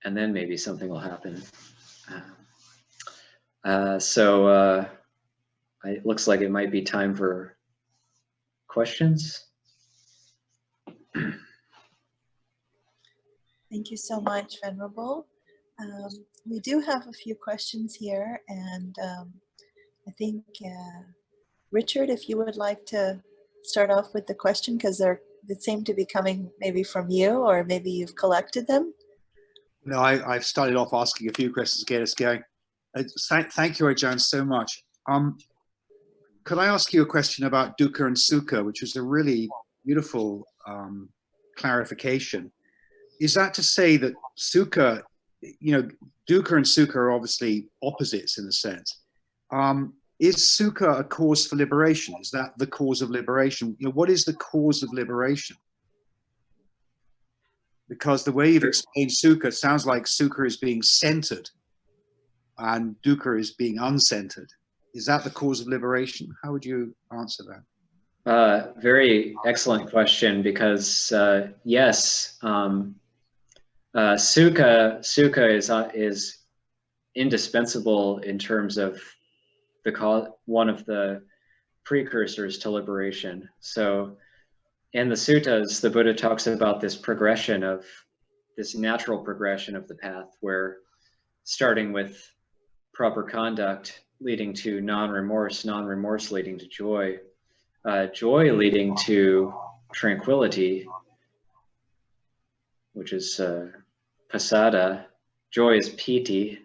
and then maybe something will happen. It looks like it might be time for questions. Thank you so much, Venerable. We do have a few questions here, and I think, Richard, if you would like to start off with the question, because they seem to be coming maybe from you, or maybe you've collected them. No, I've started off asking a few questions to get us going. Thank you, Ajahn, so much. Could I ask you a question about Dukkha and Sukha, which was a really beautiful clarification? Is that to say that Sukha, Dukkha and Sukha are obviously opposites in a sense. Is Sukha a cause for liberation? Is that the cause of liberation? What is the cause of liberation? Because the way you've explained Sukha, it sounds like Sukha is being centered and Dukkha is being uncentered. Is that the cause of liberation? How would you answer that? Very excellent question, because yes, Sukha is indispensable in terms of one of the precursors to liberation. So in the suttas, the Buddha talks about this natural progression of the path, where starting with proper conduct leading to non-remorse leading to joy, joy leading to tranquility, which is pasada. Joy is piti.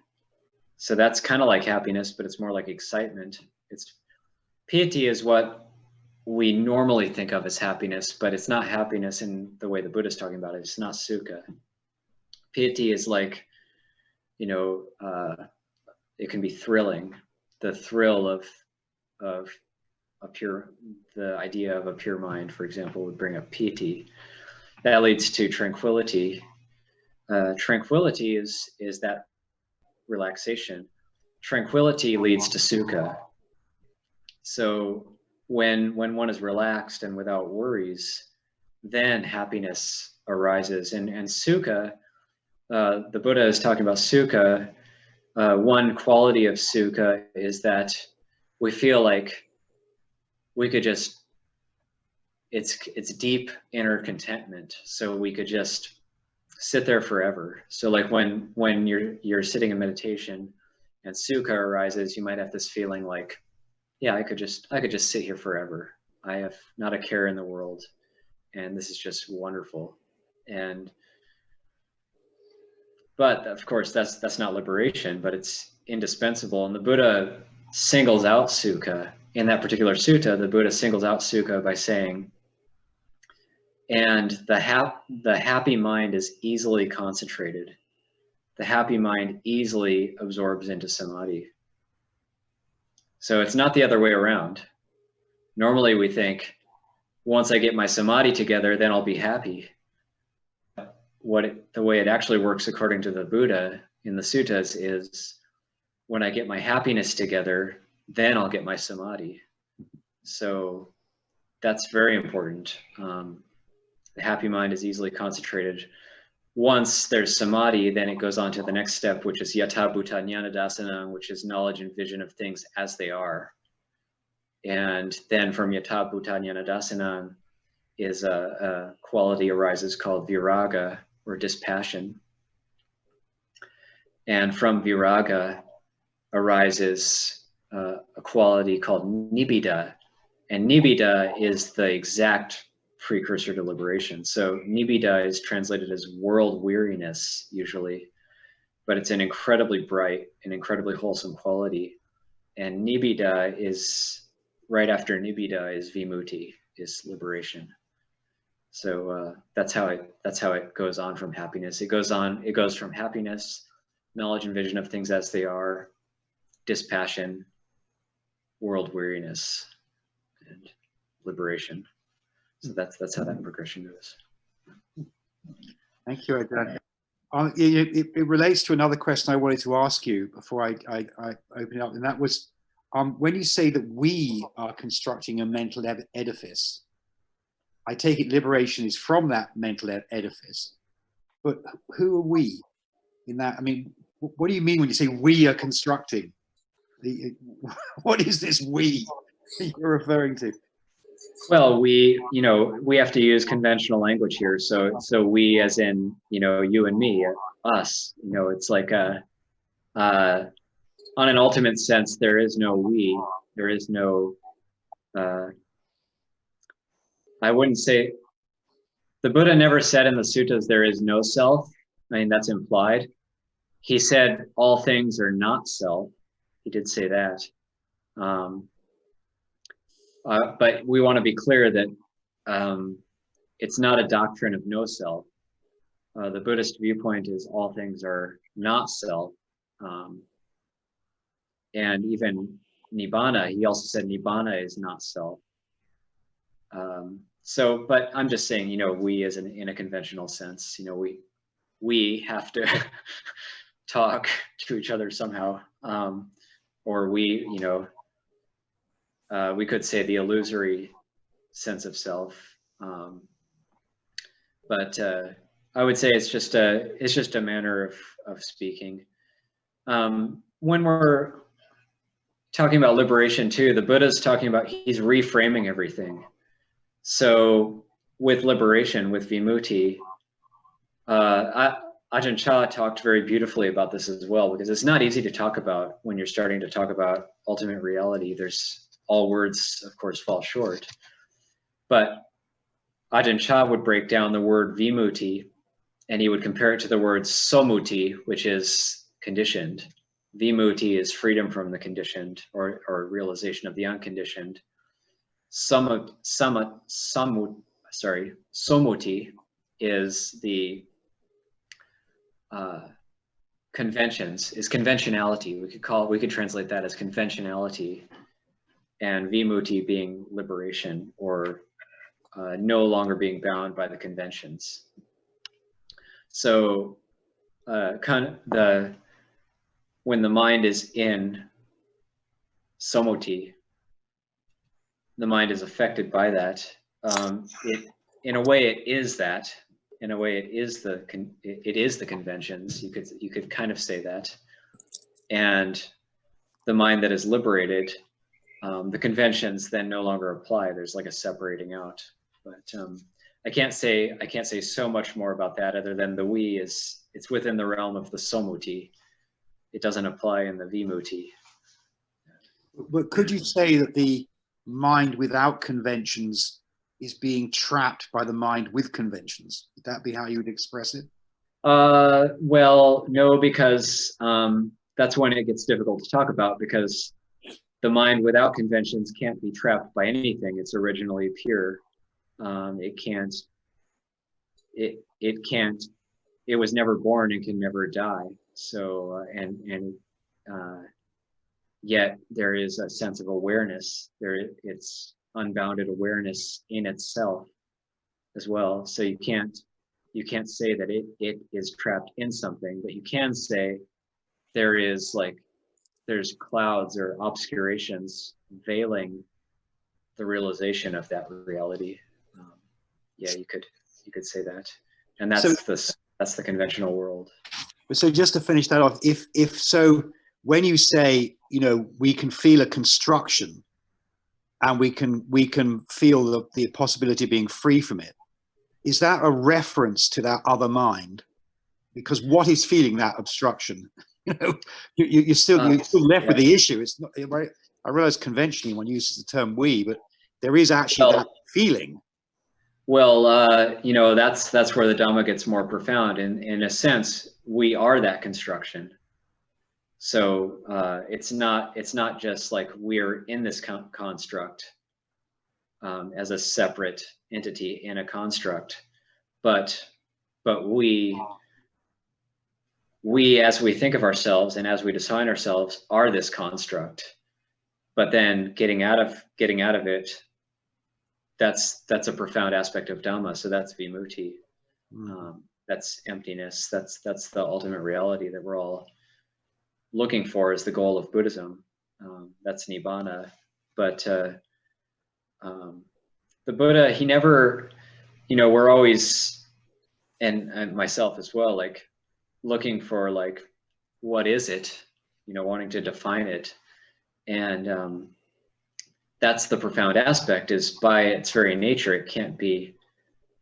So that's kind of like happiness, but it's more like excitement. Piti is what we normally think of as happiness, but it's not happiness in the way the Buddha is talking about it. It's not sukha. Piti is like, it can be thrilling. The thrill of the idea of a pure mind, for example, would bring up piti. That leads to tranquility. Tranquility is that relaxation. Tranquility leads to sukha. So when one is relaxed and without worries, then happiness arises. And sukha, the Buddha is talking about sukha. One quality of sukha is that we feel like we could just, it's deep inner contentment. So we could just sit there forever. So like when you're sitting in meditation and sukha arises, you might have this feeling like, yeah, I could just sit here forever. I have not a care in the world, and this is just wonderful. But of course, that's not liberation, but it's indispensable. And the Buddha singles out sukha. In that particular sutta, the Buddha singles out sukha by saying, and the happy mind is easily concentrated. The happy mind easily absorbs into samadhi. So it's not the other way around. Normally we think, once I get my samadhi together, then I'll be happy. The way it actually works according to the Buddha in the suttas is, when I get my happiness together, then I'll get my samadhi. So that's very important. The happy mind is easily concentrated. Once there's samadhi, then it goes on to the next step, which is yatha bhuta jnana dasanam, which is knowledge and vision of things as they are. And then from yatha bhuta jnana dasanam is a quality arises called viraga, or dispassion. And from viraga arises a quality called nibbida. And nibbida is the exact precursor to liberation. So nibbida is translated as world weariness usually, but it's an incredibly bright and incredibly wholesome quality. And nibbida is, right after nibbida is vimutti, is liberation. So that's how it goes on from happiness. It goes from happiness, knowledge and vision of things as they are, dispassion, world weariness, and liberation. So that's how that progression goes. Thank you, Ajahn. It relates to another question I wanted to ask you before I open it up, and that was, when you say that we are constructing a mental edifice, I take it liberation is from that mental edifice, but who are we in that? I mean, what do you mean when you say we are constructing? What is this we you're referring to? Well, we have to use conventional language here. So we, as in, you and me, us, it's like on an ultimate sense, there is no we, there is no, I wouldn't say, the Buddha never said in the suttas, there is no self. I mean, that's implied. He said all things are not self. He did say that. But we want to be clear that it's not a doctrine of no self. The Buddhist viewpoint is all things are not self. And even Nibbana, he also said Nibbana is not self. But I'm just saying, we as in a conventional sense, we have to talk to each other somehow. Or we could say the illusory sense of self. But I would say it's just a manner of speaking. When we're talking about liberation too, the Buddha's talking about, he's reframing everything. So with liberation, with vimutti, Ajahn Chah talked very beautifully about this as well, because it's not easy to talk about when you're starting to talk about ultimate reality. There's all words, of course, fall short. But Ajahn Chah would break down the word vimutti, and he would compare it to the word somuti, which is conditioned. Vimutti is freedom from the conditioned, or realization of the unconditioned. Somuti is the conventions, is conventionality. We could translate that as conventionality, and vimutti being liberation, or no longer being bound by the conventions. So when the mind is in somuti, the mind is affected by that. In a way, it is that. In a way, it is the conventions. You could kind of say that. And the mind that is liberated, the conventions then no longer apply. There's like a separating out. But I can't say so much more about that, other than the we it's within the realm of the somuti. It doesn't apply in the vimutti. But could you say that the mind without conventions is being trapped by the mind with conventions? Would that be how you would express it? Well, no, because that's when it gets difficult to talk about, because the mind without conventions can't be trapped by anything. It's originally pure. It was never born and can never die. So, yet there is a sense of awareness. It's unbounded awareness in itself as well. So you can't say that it is trapped in something, but you can say there's clouds or obscurations veiling the realization of that reality. Yeah, you could say that, and that's the conventional world. So just to finish that off, if so, when you say, you know, we can feel a construction, and we can feel the possibility of being free from it, is that a reference to that other mind? Because what is feeling that obstruction? You know, you're still left with the issue. It's not. I realize conventionally one uses the term "we," but there is actually that feeling. Well, you know, that's where the Dhamma gets more profound. In a sense, we are that construction. So it's not just like we're in this construct as a separate entity in a construct, but we as we think of ourselves and as we define ourselves are this construct. But then getting out of it, that's a profound aspect of Dhamma. So that's vimutti. That's emptiness. That's the ultimate reality that we're all looking for, is the goal of Buddhism. That's Nibbana. But the Buddha, he never, you know, we're always, and myself as well, like looking for like, what is it? You know, wanting to define it. And that's the profound aspect, is by its very nature, it can't be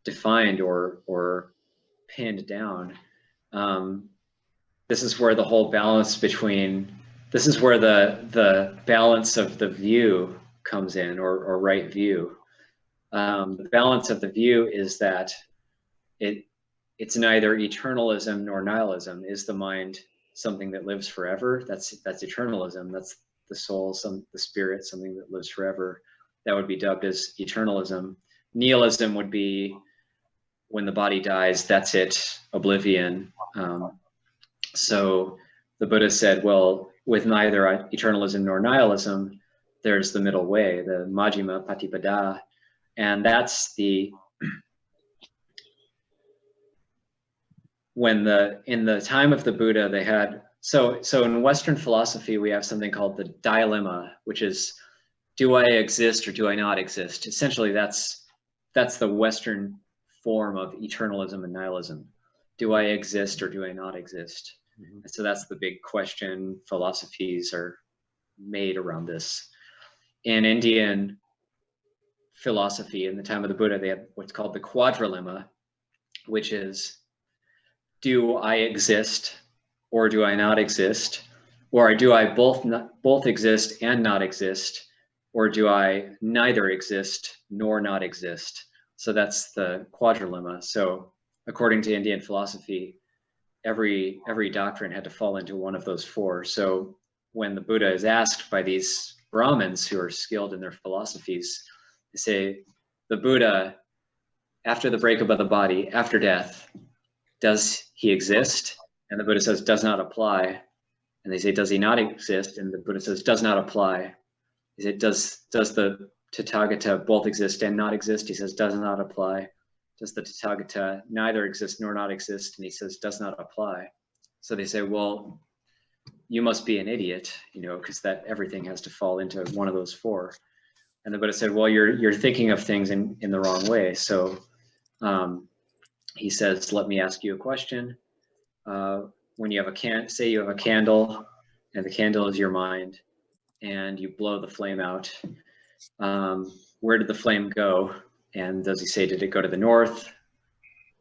defined or pinned down. This is where the whole balance between, this is where the balance of the view comes in, or right view. The balance of the view is that it's neither eternalism nor nihilism. Is the mind something that lives forever? That's eternalism. That's the soul, the spirit, something that lives forever. That would be dubbed as eternalism. Nihilism would be when the body dies, that's it, oblivion. So the Buddha said, well, with neither eternalism nor nihilism, there's the middle way, the Majjhima Patipada. And that's in the time of the Buddha, they had, so in Western philosophy, we have something called the dilemma, which is, do I exist or do I not exist? Essentially, that's the Western form of eternalism and nihilism. Do I exist or do I not exist? Mm-hmm. And so that's the big question. Philosophies are made around this. In Indian philosophy, in the time of the Buddha, they had what's called the quadrilemma, which is, do I exist or do I not exist? Or do I both exist and not exist? Or do I neither exist nor not exist? So that's the quadrilemma. So according to Indian philosophy, every doctrine had to fall into one of those four. So when the Buddha is asked by these Brahmins who are skilled in their philosophies, they say, the Buddha, after the breakup of the body, after death, does he exist? And the Buddha says, does not apply. And they say, does he not exist? And the Buddha says, does not apply. He said, does the Tathagata both exist and not exist? He says, does not apply. Does the Tathagata neither exist nor not exist? And he says, does not apply. So they say, well, you must be an idiot, you know, because that everything has to fall into one of those four. And the Buddha said, well, you're thinking of things in the wrong way. So he says, let me ask you a question. When you have say you have a candle, and the candle is your mind, and you blow the flame out, where did the flame go? And does he say, did it go to the north?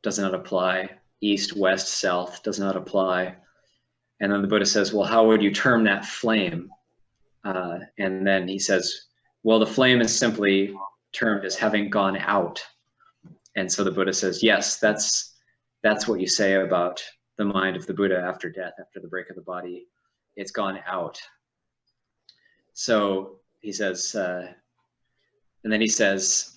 Does not apply. East, west, south, does not apply. And then the Buddha says, well, how would you term that flame? And then he says, well, the flame is simply termed as having gone out. And so the Buddha says, yes, that's what you say about the mind of the Buddha after death, after the break of the body. It's gone out. So he says, and then he says,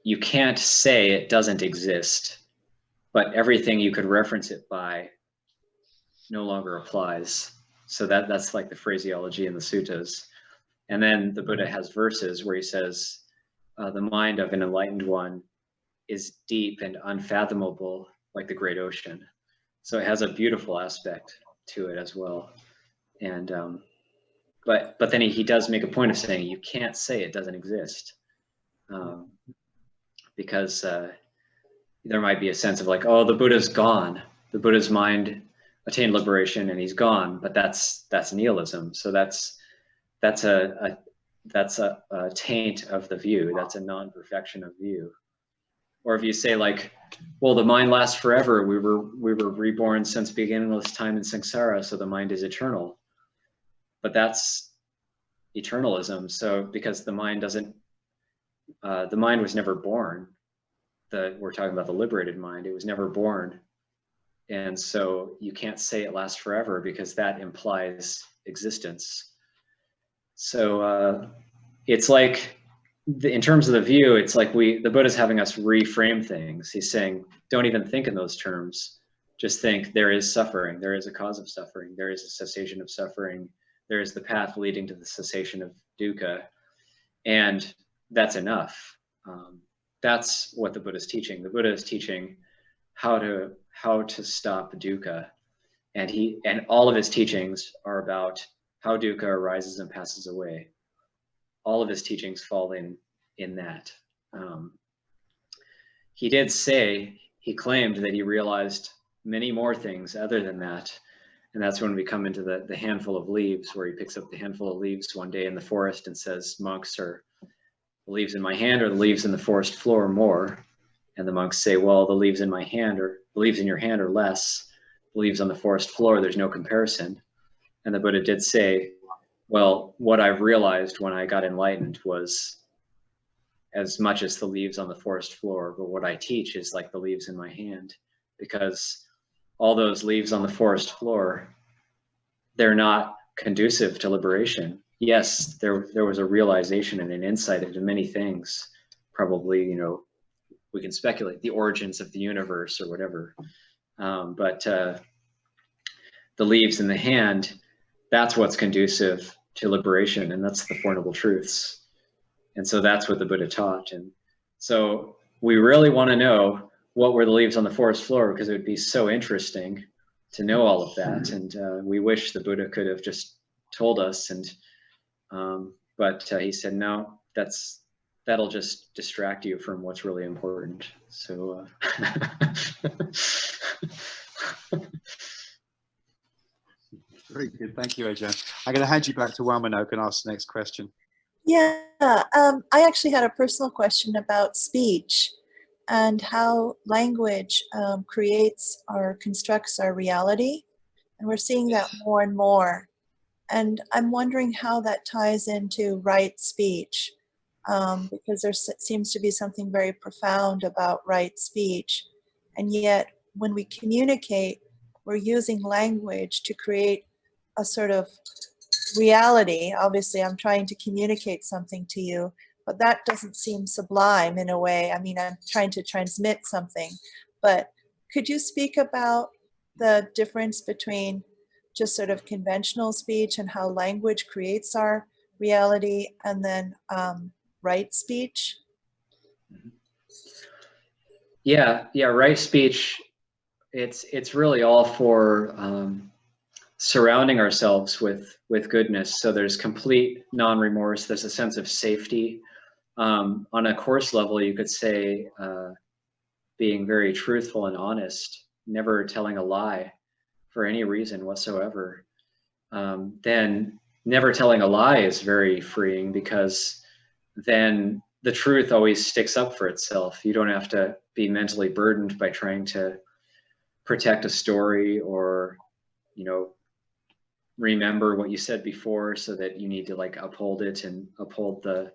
you can't say it doesn't exist, but everything you could reference it by no longer applies. So that's like the phraseology in the suttas. And then the Buddha has verses where he says, the mind of an enlightened one is deep and unfathomable like the great ocean. So it has a beautiful aspect to it as well. And but then he does make a point of saying you can't say it doesn't exist, because there might be a sense of like, oh, the Buddha's gone, the Buddha's mind attained liberation and he's gone, but that's nihilism. So that's a taint of the view. That's a non-perfection of view. Or if you say like, well, the mind lasts forever. We were reborn since beginningless time in samsara, so the mind is eternal. But that's eternalism. So because the mind doesn't, the mind was never born. We're talking about the liberated mind. It was never born. And so you can't say it lasts forever because that implies existence. So it's like, in terms of the view, it's like the Buddha's having us reframe things. He's saying, don't even think in those terms. Just think there is suffering. There is a cause of suffering. There is a cessation of suffering. There is the path leading to the cessation of dukkha. And that's enough. That's what the Buddha is teaching. The Buddha is teaching how to stop dukkha. And all of his teachings are about how dukkha arises and passes away. All of his teachings fall in that. He did say, he claimed that he realized many more things other than that. And that's when we come into the handful of leaves, where he picks up the handful of leaves one day in the forest and says, monks, are the leaves in my hand or the leaves in the forest floor more? And the monks say, well, the leaves in my hand or the leaves in your hand are less. The leaves on the forest floor, there's no comparison. And the Buddha did say, well, what I've realized when I got enlightened was as much as the leaves on the forest floor, but what I teach is like the leaves in my hand, because all those leaves on the forest floor, they're not conducive to liberation. Yes, there was a realization and an insight into many things. Probably, we can speculate the origins of the universe or whatever. But the leaves in the hand, that's what's conducive to liberation, and that's the Four Noble Truths. And so that's what the Buddha taught. And so we really want to know what were the leaves on the forest floor, because it would be so interesting to know all of that. And we wish the Buddha could have just told us. And but he said, no, that'll just distract you from what's really important. So Very good. Thank you, Ajahn. I'm going to hand you back to Wamana and ask the next question. Yeah, I actually had a personal question about speech and how language creates or constructs our reality. And we're seeing that more and more. And I'm wondering how that ties into right speech, because there seems to be something very profound about right speech. And yet, when we communicate, we're using language to create a sort of reality. Obviously, I'm trying to communicate something to you, but that doesn't seem sublime in a way. I mean, I'm trying to transmit something. But could you speak about the difference between just sort of conventional speech and how language creates our reality, and then right speech? Yeah, right speech, it's really all for surrounding ourselves with goodness. So there's complete non-remorse. There's a sense of safety. On a course level, you could say being very truthful and honest, never telling a lie for any reason whatsoever. Then never telling a lie is very freeing, because then the truth always sticks up for itself. You don't have to be mentally burdened by trying to protect a story or, remember what you said before, so that you need to like uphold it and uphold the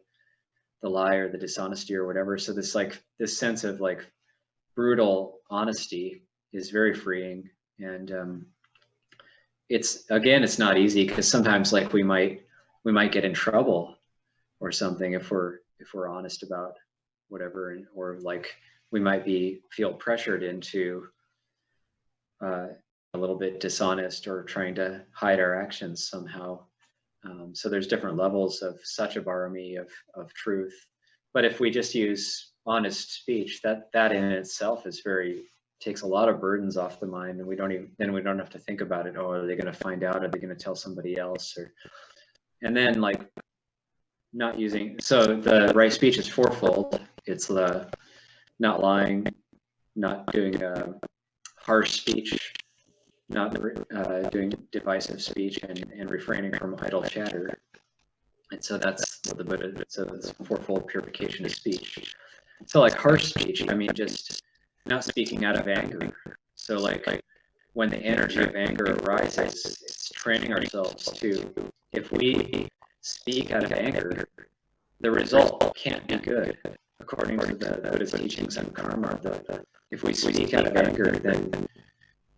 lie or the dishonesty or whatever. So this sense of like brutal honesty is very freeing. And it's not easy, because sometimes like we might get in trouble or something if we're honest about whatever, or like we might feel pressured into a little bit dishonest or trying to hide our actions somehow. So there's different levels of Sachabarami, of truth. But if we just use honest speech, that in itself is takes a lot of burdens off the mind, and we don't have to think about it. Oh, are they going to find out? Are they going to tell somebody else? Or And then like not using, so the right speech is fourfold. It's the not lying, not doing harsh speech, not doing divisive speech, and refraining from idle chatter. And so that's what the Buddha, so it's fourfold purification of speech. So like harsh speech, I mean, just not speaking out of anger. So like when the energy of anger arises, it's training ourselves to, if we speak out of anger, the result can't be good. According to the Buddha's teachings on karma, if we speak out of anger,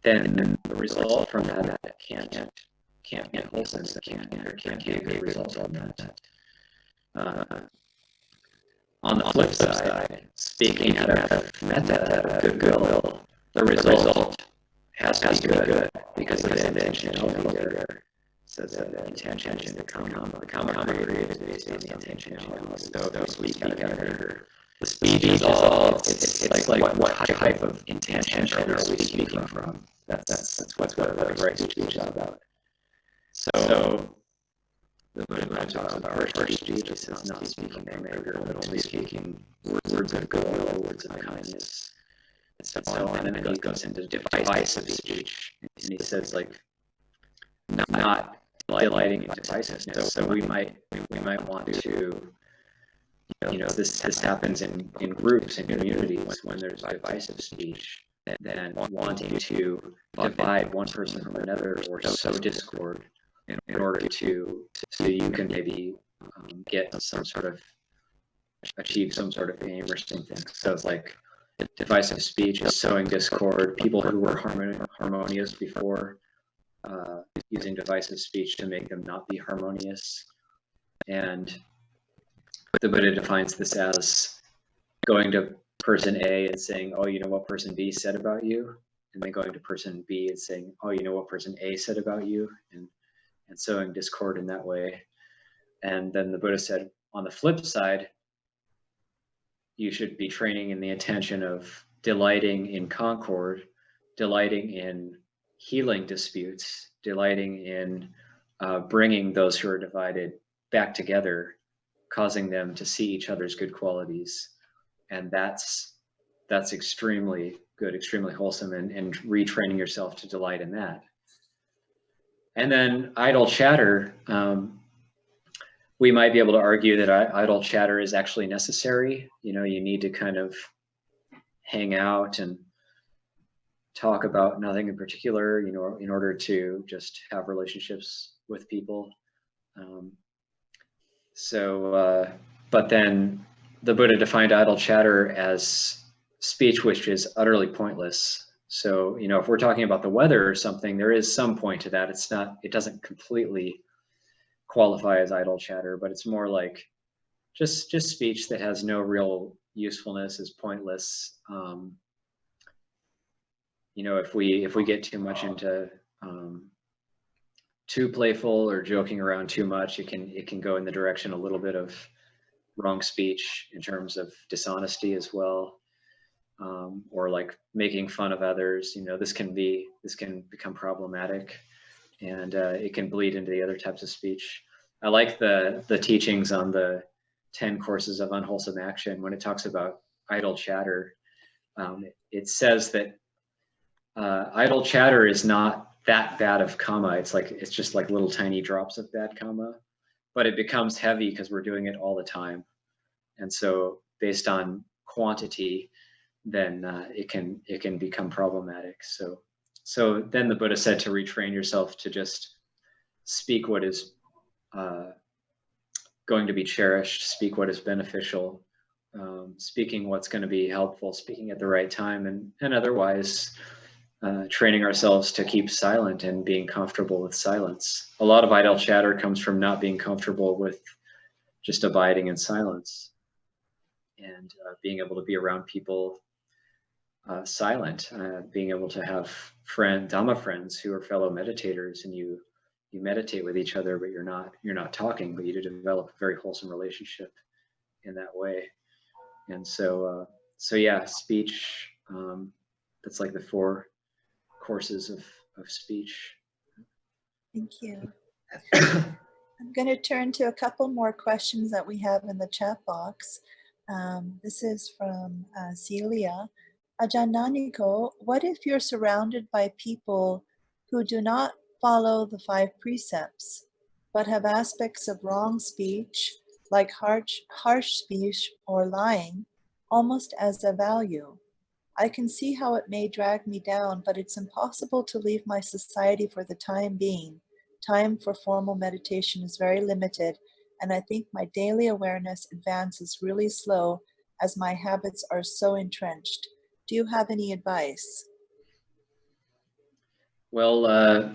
then the result from that can't be wholesome. There can't be a good result from that. On the flip side, speaking out of metta, out of goodwill, the result has to be good because of the intentionality there. So the intention to the karma created based on the intentionality. So if we speak out of anger, the speech is all, it's like what type of intention are we speaking from? That's what the right speech is about. So the Buddha talks about harsh speech. He says not speaking from anger, but only speaking words of goodwill, words of kindness, and so on. And then he goes into divisive speech, and he says like not delighting in divisiveness. So we might want to, this happens in groups and communities when there's divisive speech, then wanting to divide one person from another or sow discord in order to, so you can maybe get some sort of, achieve some sort of aim or something. So it's like divisive speech is sowing discord. People who were harmonious before, using divisive speech to make them not be harmonious. And the Buddha defines this as going to person A and saying, oh, you know what person B said about you? And then going to person B and saying, oh, you know what person A said about you? And sowing discord in that way. And then the Buddha said, on the flip side, you should be training in the intention of delighting in concord, delighting in healing disputes, delighting in bringing those who are divided back together, causing them to see each other's good qualities. And that's extremely good, extremely wholesome, and retraining yourself to delight in that. And then idle chatter, we might be able to argue that idle chatter is actually necessary. You need to kind of hang out and talk about nothing in particular, in order to just have relationships with people. But then the Buddha defined idle chatter as speech which is utterly pointless. So, if we're talking about the weather or something, there is some point to that. It doesn't completely qualify as idle chatter, but it's more like just speech that has no real usefulness, is pointless. If we get too much into too playful or joking around too much, it can go in the direction a little bit of wrong speech in terms of dishonesty as well, or like making fun of others. This can become problematic, and it can bleed into the other types of speech. I like the teachings on the 10 courses of unwholesome action. When it talks about idle chatter, it says that idle chatter is not that bad of karma. It's just like little tiny drops of bad karma, but it becomes heavy because we're doing it all the time. And so based on quantity, then it can become problematic. So then the Buddha said to retrain yourself to just speak what is going to be cherished, speak what is beneficial, speaking what's going to be helpful, speaking at the right time, and otherwise training ourselves to keep silent and being comfortable with silence. A lot of idle chatter comes from not being comfortable with just abiding in silence and being able to be around people silent, being able to have Dhamma friends who are fellow meditators, and you meditate with each other, but you're not talking, but you develop a very wholesome relationship in that way. And so yeah, speech, that's like the 4 courses of speech. Thank you. I'm going to turn to a couple more questions that we have in the chat box. This is from Sila. Ajahn Ñāniko, what if you're surrounded by people who do not follow the 5 precepts, but have aspects of wrong speech, like harsh speech or lying, almost as a value? I can see how it may drag me down, but it's impossible to leave my society for the time being. Time for formal meditation is very limited, and I think my daily awareness advances really slow as my habits are so entrenched. Do you have any advice? Well,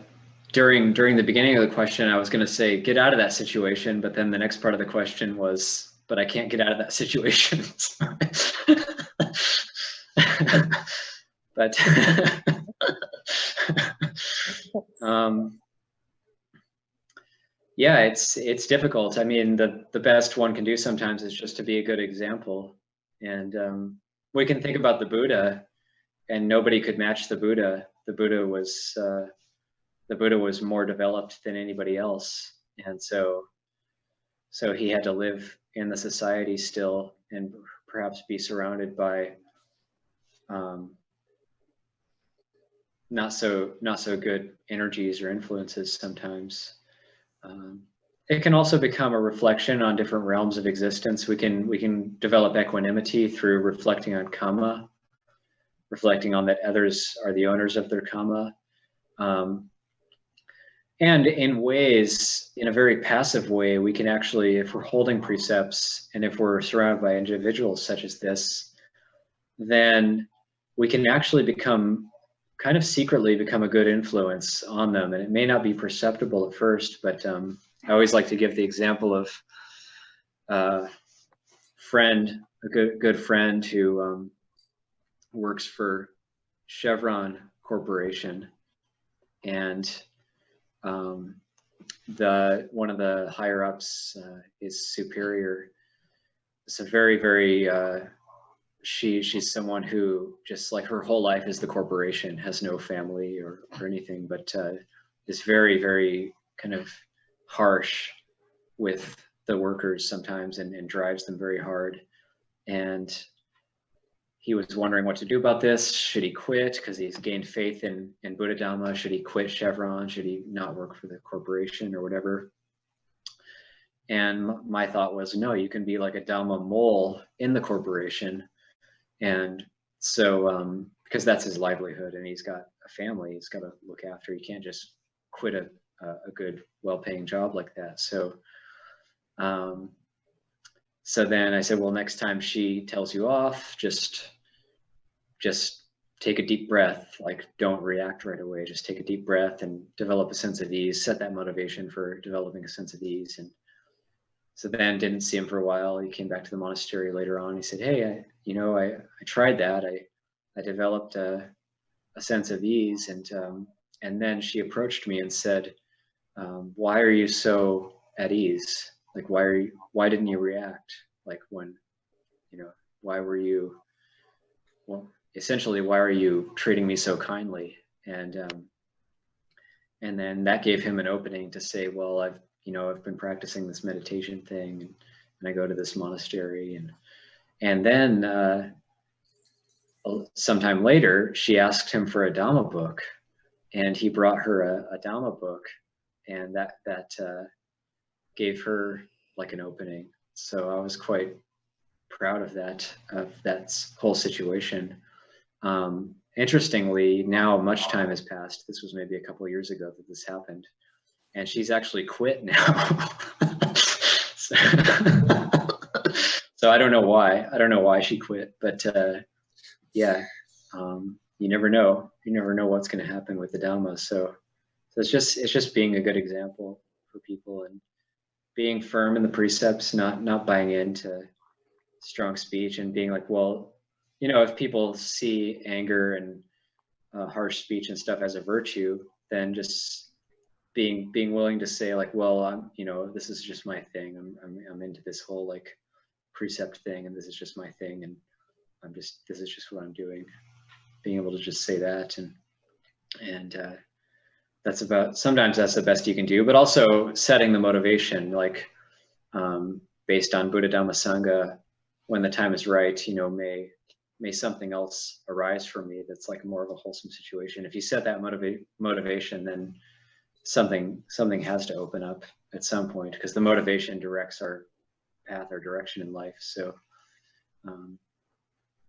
during the beginning of the question, I was going to say, get out of that situation. But then the next part of the question was, but I can't get out of that situation. But yeah, it's difficult. I mean, the best one can do sometimes is just to be a good example. And we can think about the Buddha, and nobody could match the Buddha. The Buddha was more developed than anybody else, and so he had to live in the society still, and perhaps be surrounded by not so good energies or influences sometimes. It can also become a reflection on different realms of existence. We can develop equanimity through reflecting on karma, reflecting on that others are the owners of their karma. And in ways, in a very passive way, we can actually, if we're holding precepts and if we're surrounded by individuals such as this, then we can actually kind of secretly become a good influence on them. And it may not be perceptible at first, but I always like to give the example of a good friend who works for Chevron Corporation, and one of the higher ups is superior. It's a very she's someone who just like her whole life is the corporation, has no family or anything, but is very kind of harsh with the workers sometimes, and drives them very hard. And he was wondering what to do about this. Should he quit because he's gained faith in Buddha Dhamma? Should he quit Chevron? Should he not work for the corporation or whatever? And my thought was, no, you can be like a Dhamma mole in the corporation. And so, because that's his livelihood, and he's got a family he's got to look after. He can't just quit a good, well-paying job like that. So then I said, well, next time she tells you off, just take a deep breath. Like, don't react right away. Just take a deep breath and develop a sense of ease. Set that motivation for developing a sense of ease. And so then didn't see him for a while. He came back to the monastery later on. He said, hey, I tried that. I developed a sense of ease. And then she approached me and said, why are you so at ease? Like, why didn't you react? Like, when, why were you, well, essentially, why are you treating me so kindly? And then that gave him an opening to say, well, I've been practicing this meditation thing, and I go to this monastery, and then sometime later, she asked him for a Dhamma book, and he brought her a Dhamma book, and that gave her like an opening. So I was quite proud of that whole situation. Interestingly, now much time has passed. This was maybe a couple of years ago that this happened, and she's actually quit now. So I don't know why. I don't know why she quit, but yeah, you never know. You never know what's going to happen with the Dhamma. So it's just being a good example for people, and being firm in the precepts, not buying into strong speech, and being like, well, if people see anger and harsh speech and stuff as a virtue, then just being willing to say like, well, this is just my thing. I'm into this whole like precept thing, and this is just my thing, and this is just what I'm doing. Being able to just say that, and sometimes that's the best you can do, but also setting the motivation, like based on Buddha Dhamma Sangha, when the time is right, you know, may something else arise for me that's like more of a wholesome situation. If you set that motivation, then something has to open up at some point, because the motivation directs our path or direction in life. So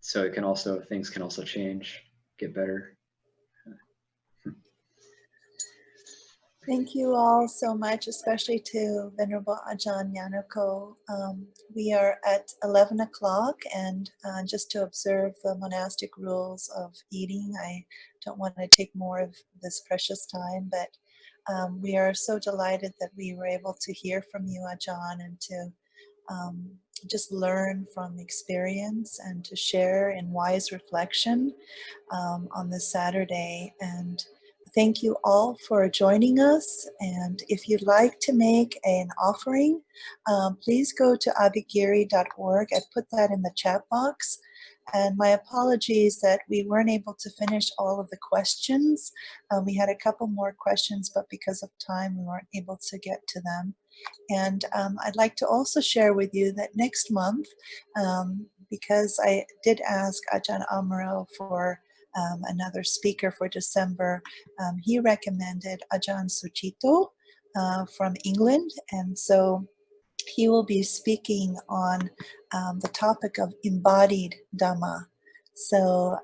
so it can also, things can also change, get better. Thank you all so much, especially to Venerable Ajahn Ñāniko. We are at 11 o'clock, and just to observe the monastic rules of eating, I don't want to take more of this precious time, but we are so delighted that we were able to hear from you, Ajahn, and to just learn from experience and to share in wise reflection on this Saturday. And thank you all for joining us. And if you'd like to make an offering, please go to abhigiri.org. I put that in the chat box. And my apologies that we weren't able to finish all of the questions. We had a couple more questions, but because of time, we weren't able to get to them. And I'd like to also share with you that next month, because I did ask Ajahn Amaro for another speaker for December, he recommended Ajahn Sucitto from England. And so he will be speaking on the topic of embodied Dhamma. So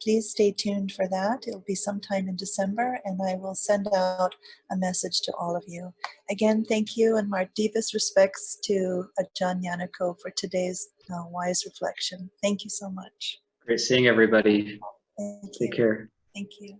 please stay tuned for that. It'll be sometime in December, and I will send out a message to all of you. Again, thank you, and my deepest respects to Ajahn Ñāniko for today's wise reflection. Thank you so much. Great seeing everybody. Thank Take you. care. Thank you.